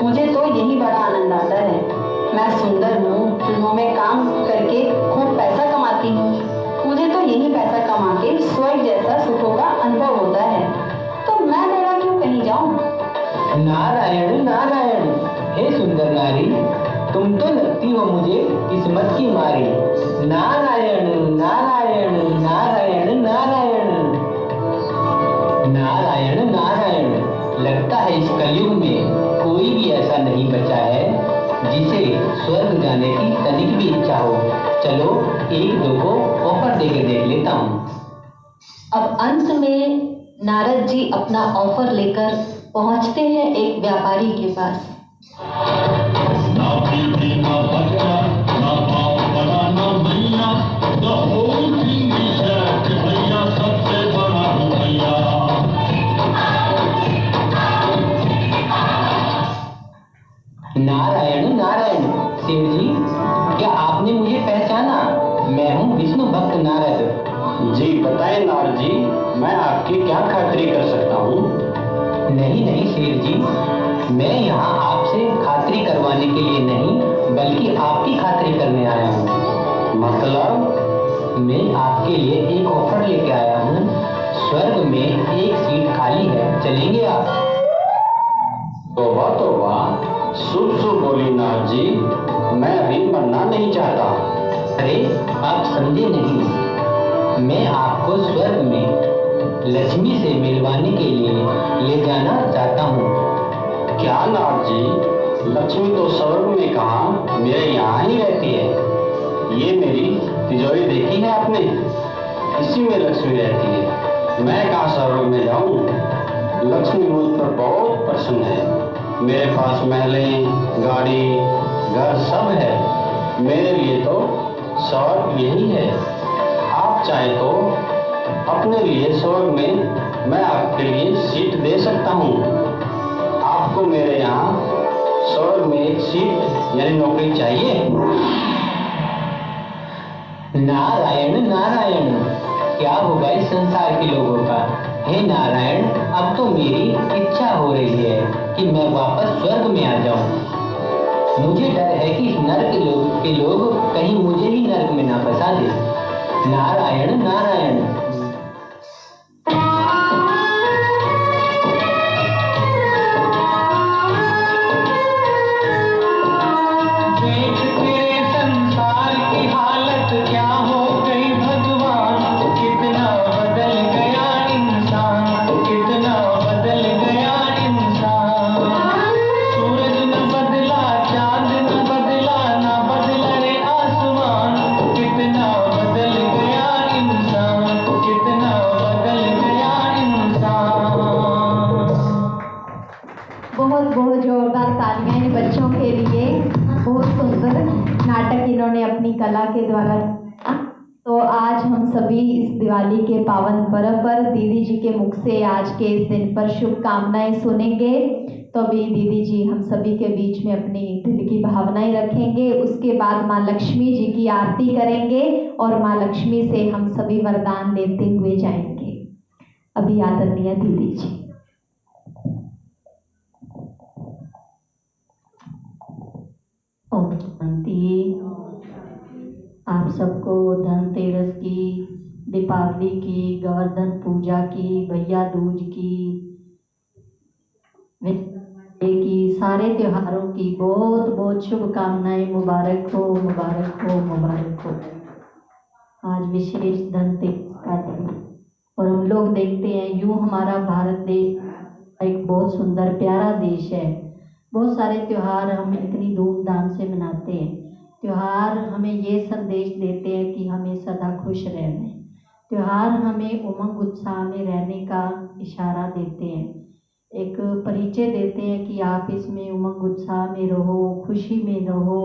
मुझे तो यही बड़ा आनंद आता है। मैं सुंदर हूँ, फिल्मों में काम करके खूब पैसा कमाती हूँ। मुझे तो यही पैसा कमा के स्वर्ग जैसा सुखों का अनुभव होता है, तो मैं मेरा क्यों कहीं जाऊँ? नारायण नारायण। हे सुंदर नारी, तुम तो लगती हो मुझे किस्मत की मारी। नारायण नारायण नारायण नारायण। नारायण नारायण। लगता है इस कलयुग में कोई भी ऐसा नहीं बचा है जिसे स्वर्ग जाने की तनिक भी इच्छा हो। चलो एक दो को ऑफर देके देख लेता हूँ। अब अंत में नारद जी अपना ऑफर लेकर पहुंचते हैं एक व्यापारी के पास। ना पीढ़ी ना बच्चा, ना बाप बड़ा ना मैया, the whole thing is that कि भैया सबसे बड़ा हूँ भैया। नारायण नारायण। सेठ जी, क्या आपने मुझे पहचाना? मैं हूँ विष्णु भक्त नारद। जी बताएं नारद जी, मैं आपकी क्या खातिरी कर सकता हूँ? नहीं नहीं सेठ जी, मैं यहाँ आपसे खातिरी करवाने के लिए नहीं, बल्कि आपकी खातिरी करने आया हूँ। मतलब? मैं आपके लिए एक ऑफर लेके आया हूँ। स्वर्ग में एक सीट खाली है, चलेंगे आप? तोबा तोबा, शुभ शुभ बोली नारद जी, मैं अभी मरना नहीं चाहता। अरे आप समझे नहीं, मैं आपको स्वर्ग में लक्ष्मी से मिलवाने के लिए ले जाना चाहता हूँ। क्या नारद जी, लक्ष्मी तो स्वर्ग में कहाँ, मेरे यहाँ ही रहती है। ये मेरी तिजोरी देखी है आपने? इसी में लक्ष्मी रहती है। मैं कहाँ स्वर्ग में जाऊँ? लक्ष्मी मुझ पर बहुत प्रसन्न है। मेरे पास महलें, गाड़ी, घर सब है। मेरे लिए तो स्वर्ग यही है। आप चाहे तो अपने लिए स्वर्ग में मैं आपके लिए सीट दे सकता हूँ। आपको मेरे यहाँ स्वर्ग में एक सीट यानी नौकरी चाहिए? नारायण नारायण, क्या होगा इस संसार के लोगों का। हे नारायण, अब तो मेरी इच्छा हो रही है कि मैं वापस स्वर्ग में आ जाऊं। मुझे डर है कि इस नर्क के लोग कहीं मुझे ही नर्क में ना फंसा दे। नारायण नारायण। इन्होंने अपनी कला के द्वारा। तो आज हम सभी इस दिवाली के पावन पर्व पर दीदी जी के मुख से आज के इस दिन पर शुभकामनाएं सुनेंगे। तो अभी दीदी जी हम सभी के बीच में अपनी दिल की भावनाएं रखेंगे। उसके बाद माँ लक्ष्मी जी की आरती करेंगे और माँ लक्ष्मी से हम सभी वरदान लेते हुए जाएंगे। अभी आदरणीय दीदी जी। ओम शांति। आप सबको धनतेरस की, दीपावली की, गोवर्धन पूजा की, भैया दूज की, सारे त्योहारों की बहुत बहुत शुभकामनाएं। मुबारक हो, मुबारक हो, मुबारक हो। आज विशेष धनतेरस का दिन और हम लोग देखते हैं यूँ हमारा भारत देश एक बहुत सुंदर प्यारा देश है। बहुत सारे त्योहार हम इतनी धूमधाम से मनाते हैं। त्योहार हमें ये संदेश देते हैं कि हमें सदा खुश रहना है। त्योहार हमें उमंग उत्साह में रहने का इशारा देते हैं, एक परिचय देते हैं कि आप इसमें उमंग उत्साह में रहो, खुशी में रहो,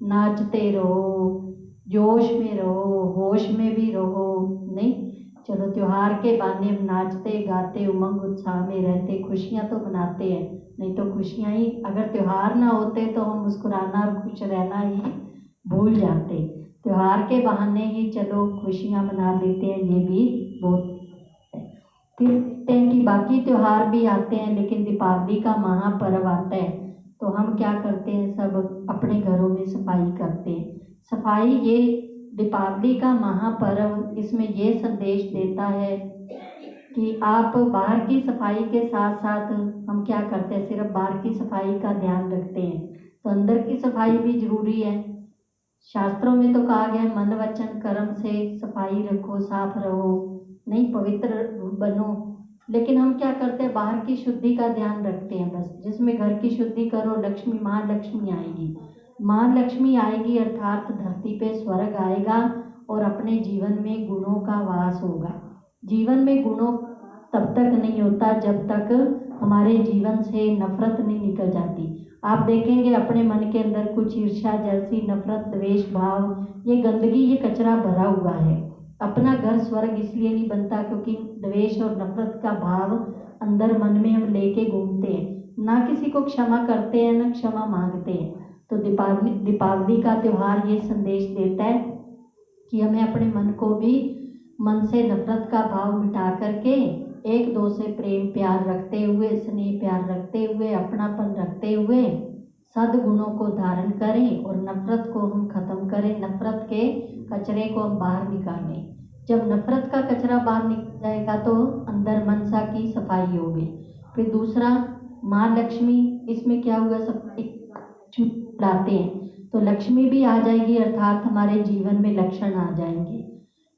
नाचते रहो, जोश में रहो, होश में भी रहो। नहीं, चलो त्योहार के बहाने हम नाचते गाते उमंग उत्साह में रहते, खुशियाँ तो मनाते हैं। नहीं तो खुशियाँ ही, अगर त्योहार ना होते तो हम मुस्कुराना और खुश रहना ही भूल जाते। त्योहार के बहाने ही चलो खुशियाँ मना लेते हैं, ये भी बहुत है। फिर देखते हैं कि बाकी त्योहार भी आते हैं, लेकिन दीपावली का महापर्व आता है तो हम क्या करते हैं, सब अपने घरों में सफाई करते हैं। सफाई ये दीपावली का महापर्व इसमें ये संदेश देता है कि आप बाहर की सफाई के साथ साथ हम क्या करते हैं, सिर्फ बाहर की सफाई का ध्यान रखते हैं, तो अंदर की सफाई भी जरूरी है। शास्त्रों में तो कहा गया है मन वचन कर्म से सफाई रखो, साफ रहो, नहीं पवित्र बनो। लेकिन हम क्या करते हैं, बाहर की शुद्धि का ध्यान रखते हैं बस। जिसमें घर की शुद्धि करो, लक्ष्मी माँ लक्ष्मी आएगी, माँ लक्ष्मी आएगी, अर्थात धरती पे स्वर्ग आएगा और अपने जीवन में गुणों का वास होगा। जीवन में गुणों तब तक नहीं होता जब तक हमारे जीवन से नफरत नहीं निकल जाती। आप देखेंगे अपने मन के अंदर कुछ ईर्ष्या जैसी, नफरत, द्वेष भाव, ये गंदगी, ये कचरा भरा हुआ है। अपना घर स्वर्ग इसलिए नहीं बनता क्योंकि द्वेष और नफरत का भाव अंदर मन में हम लेके घूमते हैं, ना किसी को क्षमा करते हैं, ना क्षमा मांगते हैं। तो दीपावली का त्यौहार ये संदेश देता है कि हमें अपने मन को भी, मन से नफरत का भाव मिटा करके एक दो से प्रेम प्यार रखते हुए, स्नेह प्यार रखते हुए, अपनापन रखते हुए सद्गुणों को धारण करें और नफरत को हम खत्म करें। नफरत के कचरे को हम बाहर निकालें। जब नफरत का कचरा बाहर निकल जाएगा तो अंदर मनसा की सफाई होगी। फिर दूसरा, माँ लक्ष्मी, इसमें क्या हुआ, सब लाते हैं तो लक्ष्मी भी आ जाएगी, अर्थात हमारे जीवन में लक्षण आ जाएंगे।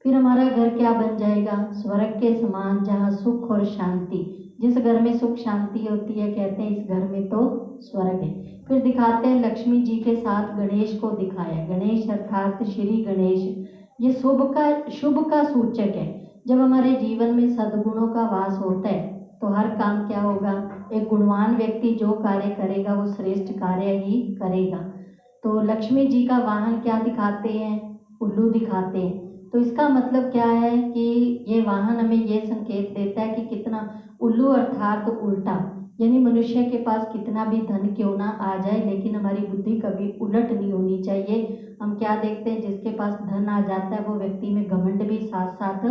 फिर हमारा घर क्या बन जाएगा, स्वर्ग के समान, जहाँ सुख और शांति। जिस घर में सुख शांति होती है कहते हैं इस घर में तो स्वर्ग है। फिर दिखाते हैं लक्ष्मी जी के साथ गणेश को दिखाया। गणेश अर्थात श्री गणेश, ये शुभ का सूचक है। जब हमारे जीवन में सद्गुणों का वास होता है तो हर काम क्या होगा, एक गुणवान व्यक्ति जो कार्य करेगा वो श्रेष्ठ कार्य ही करेगा। तो लक्ष्मी जी का वाहन क्या दिखाते हैं, उल्लू दिखाते हैं। तो इसका मतलब क्या है कि ये वाहन हमें ये संकेत देता है कि कितना उल्लू अर्थात तो उल्टा, यानी मनुष्य के पास कितना भी धन क्यों ना आ जाए लेकिन हमारी बुद्धि कभी उलट नहीं होनी चाहिए। हम क्या देखते हैं, जिसके पास धन आ जाता है वो व्यक्ति में घमंड भी साथ साथ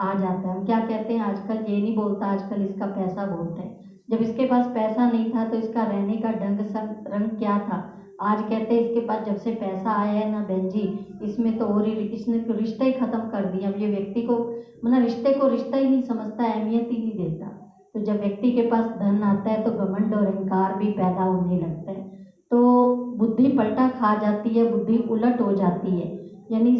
आ जाता है। हम क्या कहते हैं, आजकल ये नहीं बोलता, आजकल इसका पैसा बहुत है। जब इसके पास पैसा नहीं था तो इसका रहने का रंग क्या था। आज कहते हैं इसके पास जब से पैसा आया है ना बहन जी, इसमें तो और ही इसने तो रिश्ते ही खत्म कर दिए। अब ये व्यक्ति को मतलब रिश्ते को रिश्ता ही नहीं समझता, अहमियत ही नहीं देता। तो जब व्यक्ति के पास धन आता है तो घमंड और अहंकार भी पैदा होने लगता है, तो बुद्धि पलटा खा जाती है, बुद्धि उलट हो जाती है, यानी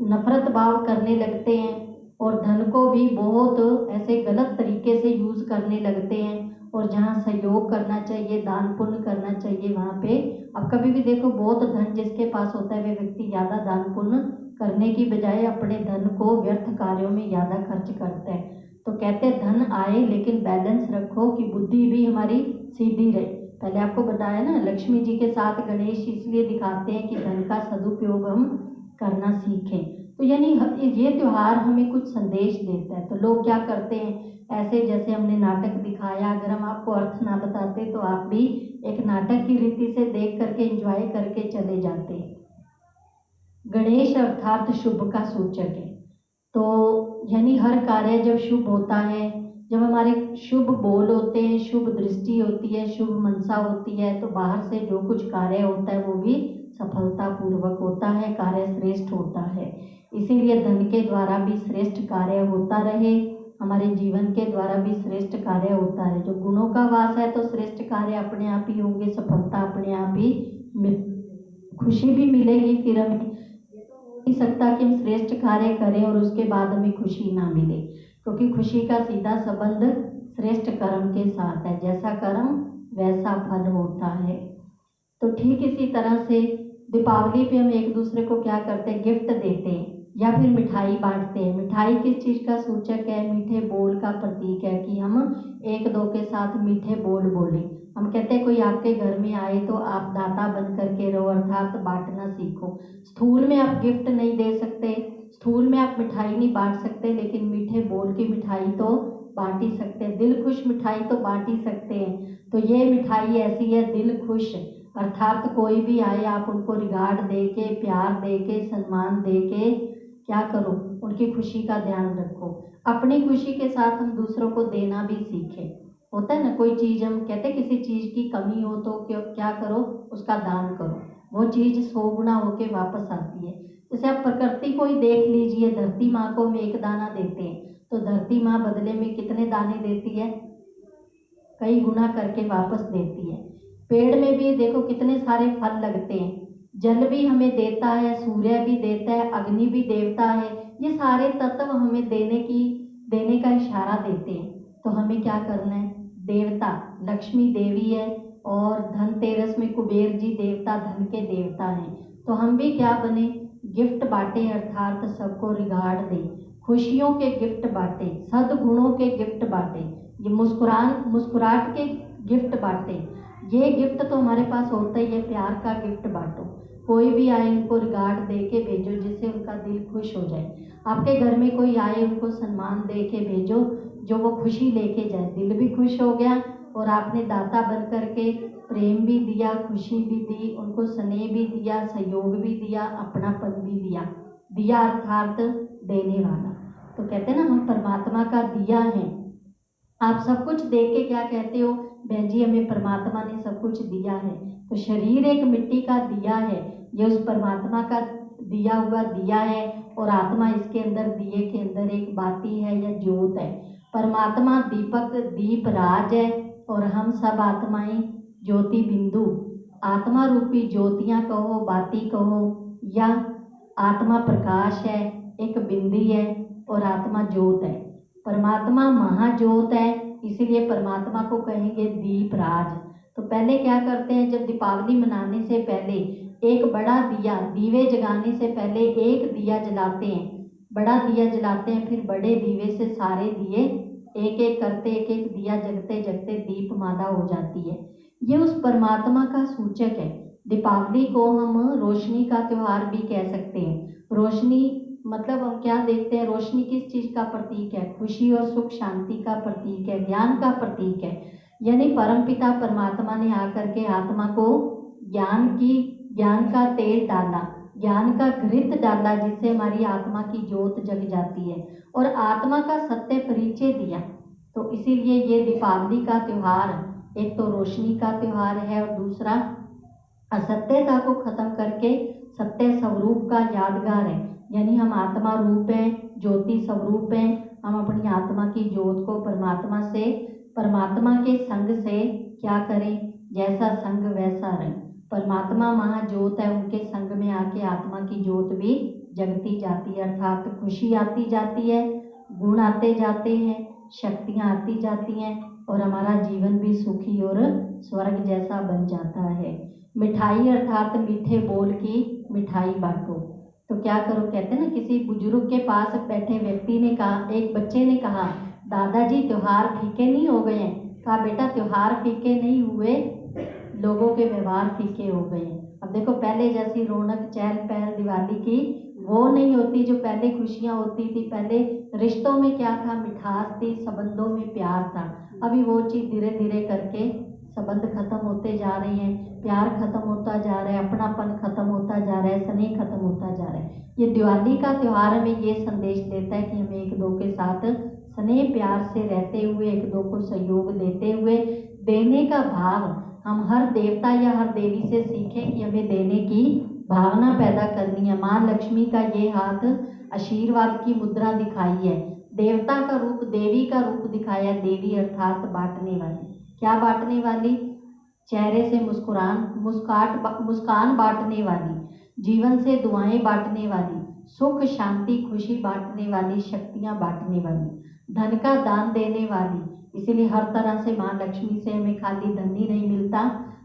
नफरत भाव करने लगते हैं और धन को भी बहुत ऐसे गलत तरीके से यूज़ करने लगते हैं। और जहाँ सहयोग करना चाहिए, दान पुण्य करना चाहिए, वहाँ पे अब कभी भी देखो बहुत धन जिसके पास होता है वे व्यक्ति ज़्यादा दान पुण्य करने की बजाय अपने धन को व्यर्थ कार्यों में ज़्यादा खर्च करता है। तो कहते हैं धन आए लेकिन बैलेंस रखो कि बुद्धि भी हमारी सीधी रहे। पहले आपको बताया ना, लक्ष्मी जी के साथ गणेश इसलिए दिखाते हैं कि धन का सदुपयोग हम करना सीखें। तो यानी ये त्यौहार हमें कुछ संदेश देता है। तो लोग क्या करते हैं, ऐसे जैसे हमने नाटक दिखाया, अगर हम आपको अर्थ ना बताते तो आप भी एक नाटक की रीति से देख करके एंजॉय करके चले जाते। गणेश अर्थात शुभ का सूचक है। तो यानी हर कार्य जब शुभ होता है, जब हमारे शुभ बोल होते हैं, शुभ दृष्टि होती है, शुभ मनसा होती है, तो बाहर से जो कुछ कार्य होता है वो भी सफलता पूर्वक होता है, कार्य श्रेष्ठ होता है। इसीलिए धन के द्वारा भी श्रेष्ठ कार्य होता रहे, हमारे जीवन के द्वारा भी श्रेष्ठ कार्य होता है। जो गुणों का वास है तो श्रेष्ठ कार्य अपने आप ही होंगे, सफलता अपने आप ही, खुशी भी मिलेगी। फिर हमें नहीं सकता कि हम श्रेष्ठ कार्य करें और उसके बाद हमें खुशी ना मिले, क्योंकि खुशी का सीधा संबंध श्रेष्ठ कर्म के साथ है। जैसा कर्म वैसा फल होता है। तो ठीक इसी तरह से दीपावली पे हम एक दूसरे को क्या करते हैं, गिफ्ट देते हैं या फिर मिठाई बांटते हैं। मिठाई किस चीज़ का सूचक है, मीठे बोल का प्रतीक है कि हम एक दो के साथ मीठे बोल बोलें। हम कहते हैं कोई आपके घर में आए तो आप दाता बन करके रहो, अर्थात बांटना सीखो। स्थूल में आप गिफ्ट नहीं दे सकते, स्थूल में आप मिठाई नहीं बांट सकते, लेकिन मीठे बोल की मिठाई तो बांट ही सकते हैं, दिल खुश मिठाई तो बांट ही सकते हैं। तो ये मिठाई ऐसी है दिल खुश, अर्थात कोई भी आए आप उनको रिगार्ड दे के, प्यार दे के, सम्मान दे के क्या करो, उनकी खुशी का ध्यान रखो। अपनी खुशी के साथ हम दूसरों को देना भी सीखें। होता है ना, कोई चीज़ हम कहते हैं किसी चीज़ की कमी हो तो क्या करो, उसका दान करो, वो चीज़ 100 गुना होके वापस आती है। जैसे आप प्रकृति को ही देख लीजिए, धरती माँ को हम एक दाना देते हैं तो धरती माँ बदले में कितने दाने देती है, कई गुना करके वापस देती है। पेड़ में भी देखो कितने सारे फल लगते हैं, जल भी हमें देता है, सूर्य भी देता है, अग्नि भी देवता है। ये सारे तत्व हमें देने का इशारा देते हैं। तो हमें क्या करना है, देवता लक्ष्मी देवी है और धनतेरस में कुबेर जी देवता धन के देवता हैं। तो हम भी क्या बने, गिफ्ट बांटे, अर्थात सबको रिगार्ड दें, खुशियों के गिफ्ट बांटे, सद्गुणों के गिफ्ट बांटे, ये मुस्कुराहट के गिफ्ट बांटे। ये गिफ्ट तो हमारे पास होता ही है, प्यार का गिफ्ट बांटो। कोई भी आए उनको रिगार्ड दे के भेजो जिससे उनका दिल खुश हो जाए। आपके घर में कोई आए उनको सम्मान दे के भेजो जो वो खुशी लेके जाए, दिल भी खुश हो गया और आपने दाता बन करके प्रेम भी दिया, खुशी भी दी, उनको स्नेह भी दिया, सहयोग भी दिया, अपनापन भी दिया अर्थात देने वाला। तो कहते हैं ना हम परमात्मा का दिया है। आप सब कुछ देख के क्या कहते हो, बहन जी हमें परमात्मा ने सब कुछ दिया है। तो शरीर एक मिट्टी का दिया है, ये उस परमात्मा का दिया हुआ दिया है और आत्मा इसके अंदर, दिए के अंदर एक बाती है या ज्योत है। परमात्मा दीपक दीप राज है और हम सब आत्माएं ज्योति बिंदु, आत्मा रूपी ज्योतियाँ कहो, बाती कहो, या आत्मा प्रकाश है, एक बिंदी है और आत्मा ज्योत है। परमात्मा महाज्योत है, इसीलिए परमात्मा को कहेंगे दीप राज। तो पहले क्या करते हैं, जब दीपावली मनाने से पहले एक बड़ा दिया, दीवे जगाने से पहले एक दिया जलाते हैं, बड़ा दिया जलाते हैं, फिर बड़े दीवे से सारे दिए एक एक करते एक एक दिया जगते जगते दीपमाला हो जाती है। ये उस परमात्मा का सूचक है। दीपावली को हम रोशनी का त्यौहार भी कह सकते हैं। रोशनी मतलब हम क्या देखते हैं, रोशनी किस चीज़ का प्रतीक है? खुशी और सुख शांति का प्रतीक है, ज्ञान का प्रतीक है। यानी परमपिता परमात्मा ने आकर के आत्मा को ज्ञान का तेल डाला, ज्ञान का घृत डाला, जिससे हमारी आत्मा की ज्योत जग जाती है और आत्मा का सत्य परिचय दिया। तो इसीलिए ये दीपावली का त्यौहार एक तो रोशनी का त्यौहार है और दूसरा असत्यता को खत्म करके सत्य स्वरूप का यादगार है। यानी हम आत्मा रूप हैं, ज्योति स्वरूप हैं। हम अपनी आत्मा की ज्योत को परमात्मा के संग से क्या करें? जैसा संग वैसा रंग। परमात्मा महाज्योत है, उनके संग में आके आत्मा की ज्योत भी जगती जाती है, अर्थात खुशी आती जाती है, गुण आते जाते हैं, शक्तियाँ आती जाती हैं और हमारा जीवन भी सुखी और स्वर्ग जैसा बन जाता है। मिठाई अर्थात मीठे बोल की मिठाई बांटो। तो क्या करो, कहते हैं ना, किसी बुजुर्ग के पास बैठे व्यक्ति ने कहा, एक बच्चे ने कहा, दादाजी त्योहार फीके नहीं हो गए हैं? कहा, बेटा त्योहार फीके नहीं हुए, लोगों के व्यवहार फीके हो गए हैं। अब देखो, पहले जैसी रौनक चहल पहल दिवाली की वो नहीं होती जो पहले खुशियाँ होती थी। पहले रिश्तों में क्या था? मिठास थी, संबंधों में प्यार था। अभी वो चीज़ धीरे धीरे करके संबंध खत्म होते जा रहे हैं, प्यार खत्म होता जा रहा है, अपनापन खत्म होता जा रहा है, स्नेह खत्म होता जा रहा है। ये दिवाली का त्यौहार हमें ये संदेश देता है कि हमें एक दो के साथ स्नेह प्यार से रहते हुए, एक दो को सहयोग देते हुए, देने का भाव हम हर देवता या हर देवी से सीखें कि हमें देने की भावना पैदा करनी है। माँ लक्ष्मी का ये हाथ आशीर्वाद की मुद्रा दिखाई है, देवता का रूप, देवी का रूप दिखाया। देवी अर्थात बांटने वाली। क्या बांटने वाली? चेहरे से मुस्कान बांटने वाली, जीवन से दुआएं बांटने वाली, सुख शांति खुशी बांटने वाली, शक्तियाँ बांटने वाली, धन का दान देने वाली। इसीलिए हर तरह से माँ लक्ष्मी से हमें खाली धन ही नहीं मिलता,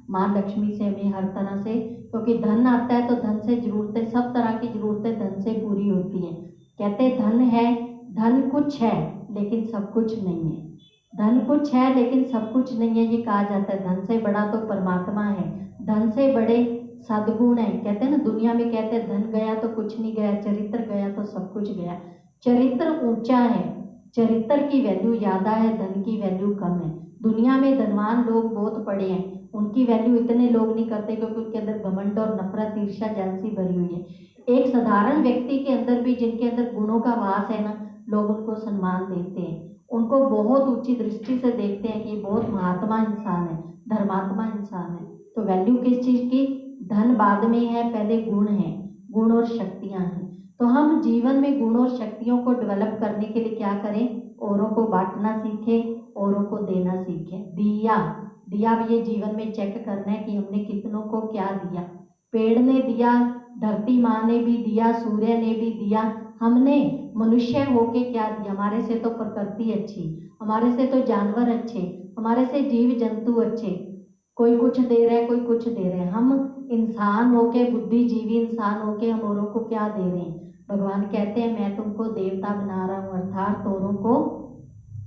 माँ लक्ष्मी से हमें हर तरह से, क्योंकि धन आता है तो धन से जरूरतें, सब तरह की जरूरतें धन से पूरी होती हैं। कहते धन है, धन कुछ है लेकिन सब कुछ नहीं है। धन कुछ है लेकिन सब कुछ नहीं है, ये कहा जाता है। धन से बड़ा तो परमात्मा है, धन से बड़े सद्गुण है। कहते हैं ना, दुनिया में कहते हैं धन गया तो कुछ नहीं गया, चरित्र गया तो सब कुछ गया। चरित्र ऊंचा है, चरित्र की वैल्यू ज़्यादा है, धन की वैल्यू कम है। दुनिया में धनवान लोग बहुत पड़े हैं, उनकी वैल्यू इतने लोग नहीं करते क्योंकि उनके अंदर घमंड और नफरत ईर्ष्या जैसी भरी हुई है। एक साधारण व्यक्ति के अंदर भी, जिनके अंदर गुणों का वास है ना, लोग उनको सम्मान देते हैं, उनको बहुत ऊंची दृष्टि से देखते हैं कि ये बहुत महात्मा इंसान है, धर्मात्मा इंसान है। तो वैल्यू किस चीज़ की? धन बाद में है, पहले गुण है, गुण और शक्तियाँ हैं। तो हम जीवन में गुण और शक्तियों को डेवलप करने के लिए क्या करें? औरों को बांटना सीखें, औरों को देना सीखें। दिया भी ये जीवन में चेक करना है कि हमने कितनों को क्या दिया। पेड़ ने दिया, धरती माँ ने भी दिया, सूर्य ने भी दिया, हमने मनुष्य होके क्या दिया? हमारे से तो प्रकृति अच्छी, हमारे से तो जानवर अच्छे, हमारे से जीव जंतु अच्छे, कोई कुछ दे रहा है, कोई कुछ दे रहे हैं। हम इंसान होके, बुद्धिजीवी इंसान होके हम औरों को क्या दे रहे हैं? भगवान कहते हैं मैं तुमको देवता बना रहा हूँ, अर्थात औरों को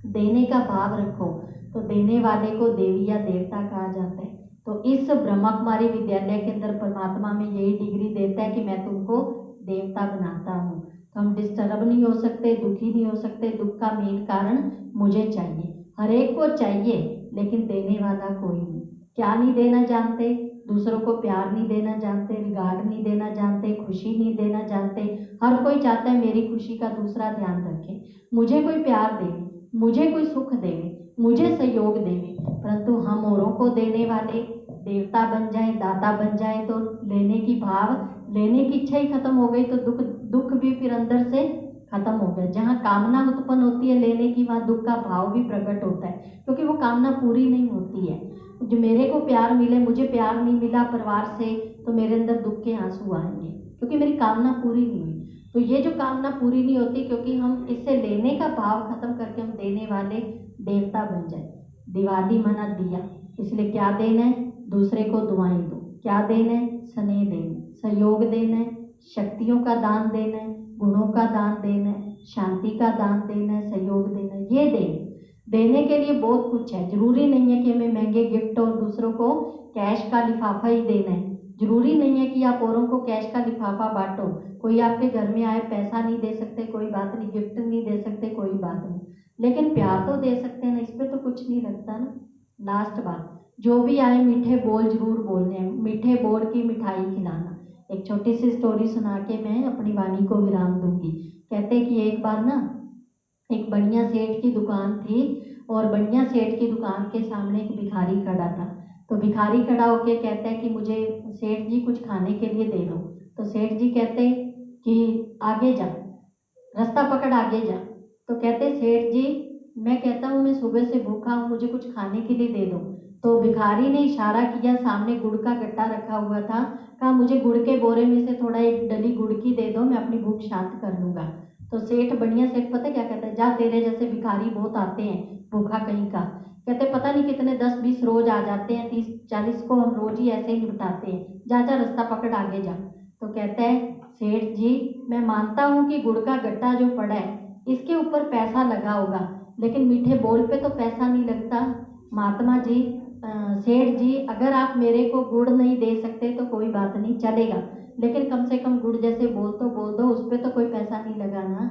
देने का भाव रखो। तो देने वाले को देवी या देवता कहा जाता है। तो इस ब्रह्मा कुमारी विद्यालय के अंदर परमात्मा में यही डिग्री देता है कि मैं तुमको देवता बनाता हूँ। तो हम डिस्टर्ब नहीं हो सकते, दुखी नहीं हो सकते। दुख का मेन कारण मुझे चाहिए, हर एक को चाहिए, लेकिन देने वाला कोई नहीं। क्या नहीं देना जानते? दूसरों को प्यार नहीं देना जानते, रिगार्ड नहीं देना जानते, खुशी नहीं देना जानते। हर कोई चाहता है मेरी खुशी का दूसरा ध्यान रखे, मुझे कोई प्यार देवे, मुझे कोई सुख देवे, मुझे सहयोग देवे। परंतु हम औरों को देने वाले देवता बन जाए, दाता बन जाए तो लेने की भाव, लेने की इच्छा ही खत्म हो गई, तो दुख भी फिर अंदर से खत्म हो गया। जहाँ कामना उत्पन्न होती है लेने की, वहाँ दुख का भाव भी प्रकट होता है, क्योंकि वो कामना पूरी नहीं होती है। जो मेरे को प्यार मिले, मुझे प्यार नहीं मिला परिवार से, तो मेरे अंदर दुख के आंसू आएंगे, क्योंकि मेरी कामना पूरी नहीं हुई। तो ये जो कामना पूरी नहीं होती, क्योंकि हम इससे लेने का भाव खत्म करके हम देने वाले देवता बन जाए। दिवाली मना दिया, इसलिए क्या देना है? दूसरे को दुआएं दो। क्या देना है? स्नेह देना, सहयोग देना है, शक्तियों का दान देना है, गुणों का दान देना है, शांति का दान देना है, सहयोग देना है। ये दें। देने के लिए बहुत कुछ है, जरूरी नहीं है कि हमें महंगे गिफ्ट और दूसरों को कैश का लिफाफा ही देना है। जरूरी नहीं है कि आप औरों को कैश का लिफाफा बांटो। कोई आपके घर में आए, पैसा नहीं दे सकते कोई बात नहीं, गिफ्ट नहीं दे सकते कोई बात नहीं, लेकिन प्यार तो दे सकते हैं ना, इस पर तो कुछ नहीं लगता ना। लास्ट बात, जो भी आए मीठे बोल जरूर बोलने हैं, मीठे बोल की मिठाई खिलाना। एक छोटी सी स्टोरी सुना के मैं अपनी वाणी को विराम दूंगी। कहते कि एक बार ना एक बनिया सेठ की दुकान थी और बनिया सेठ की दुकान के सामने एक भिखारी खड़ा था। तो भिखारी खड़ा होके कहता है कि मुझे सेठ जी कुछ खाने के लिए दे दो। तो सेठ जी कहते कि आगे जा, रास्ता पकड़ आगे जा। तो कहते सेठ जी मैं कहता हूँ मैं सुबह से भूखा हूँ, मुझे कुछ खाने के लिए दे दो। तो भिखारी ने इशारा किया, सामने गुड़ का गट्टा रखा हुआ था, कहा मुझे गुड़ के बोरे में से थोड़ा एक डली गुड़ की दे दो, मैं अपनी भूख शांत कर लूँगा। तो सेठ बढ़िया सेठ पता क्या कहता है, जा तेरे जैसे भिखारी बहुत आते हैं भूखा कहीं का। कहते पता नहीं कितने 10-20 रोज आ जाते हैं, 30-40 को हम रोज ही ऐसे ही निपटाते हैं, जा जा रास्ता पकड़ आगे जा। तो कहता है सेठ जी मैं मानता हूँ कि गुड़ का गट्टा जो पड़ा है इसके ऊपर पैसा लगा होगा, लेकिन मीठे बोल पे तो पैसा नहीं लगता। महात्मा जी सेठ जी अगर आप मेरे को गुड़ नहीं दे सकते तो कोई बात नहीं चलेगा, लेकिन कम से कम गुड़ जैसे बोल दो, उस पर तो कोई पैसा नहीं लगा ना।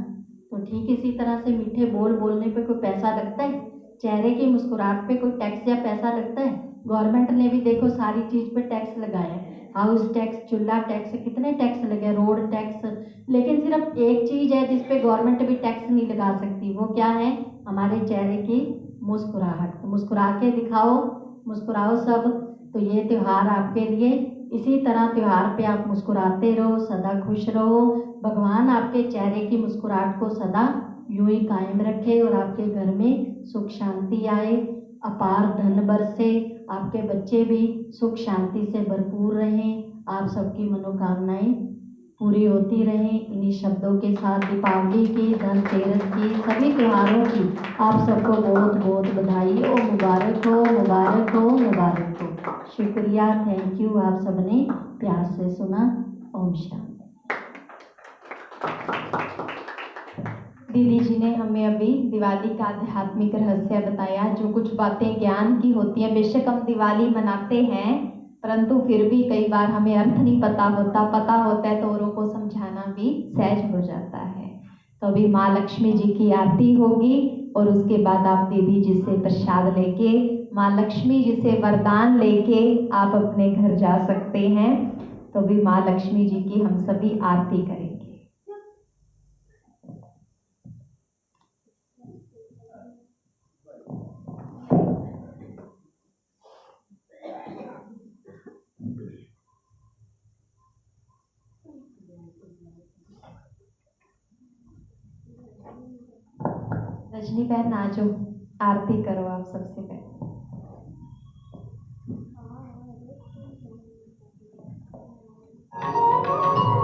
तो ठीक इसी तरह से मीठे बोल बोलने पे कोई पैसा लगता है? चेहरे की मुस्कुराहट पे कोई टैक्स या पैसा लगता है? गवर्नमेंट ने भी देखो सारी चीज़ पे टैक्स लगाया है, हाउस टैक्स, चूल्हा टैक्स, कितने टैक्स लगे, रोड टैक्स, लेकिन सिर्फ एक चीज़ है जिस पे गवर्नमेंट भी टैक्स नहीं लगा सकती, वो क्या है? हमारे चेहरे की मुस्कुराहट। तो मुस्कुरा के दिखाओ, मुस्कुराओ सब। तो ये त्यौहार आपके लिए, इसी तरह त्यौहार पे आप मुस्कुराते रहो, सदा खुश रहो। भगवान आपके चेहरे की मुस्कुराहट को सदा यूं ही कायम रखे और आपके घर में सुख शांति आए, अपार धन बरसे, आपके बच्चे भी सुख शांति से भरपूर रहें, आप सबकी मनोकामनाएं पूरी होती रहें। इन्हीं शब्दों के साथ दीपावली की, धनतेरस की, सभी त्योहारों की आप सबको बहुत बहुत बधाई हो, मुबारक हो, मुबारक हो, मुबारक हो। शुक्रिया, थैंक यू, आप सबने प्यार से सुना। ओम शांति। दीदी जी ने हमें अभी दिवाली का आध्यात्मिक रहस्य बताया। जो कुछ बातें ज्ञान की होती हैं, बेशक हम दिवाली मनाते हैं परंतु फिर भी कई बार हमें अर्थ नहीं पता होता है तो औरों को समझाना भी सहज हो जाता है। तो अभी माँ लक्ष्मी जी की आरती होगी और उसके बाद आप दीदी जी से प्रसाद लेके, माँ लक्ष्मी जी से वरदान लेके आप अपने घर जा सकते हैं। तो अभी माँ लक्ष्मी जी की हम सभी आरती करेंगे। रजनी बहन नाचो, आरती करो आप सबसे पहले। Thank you.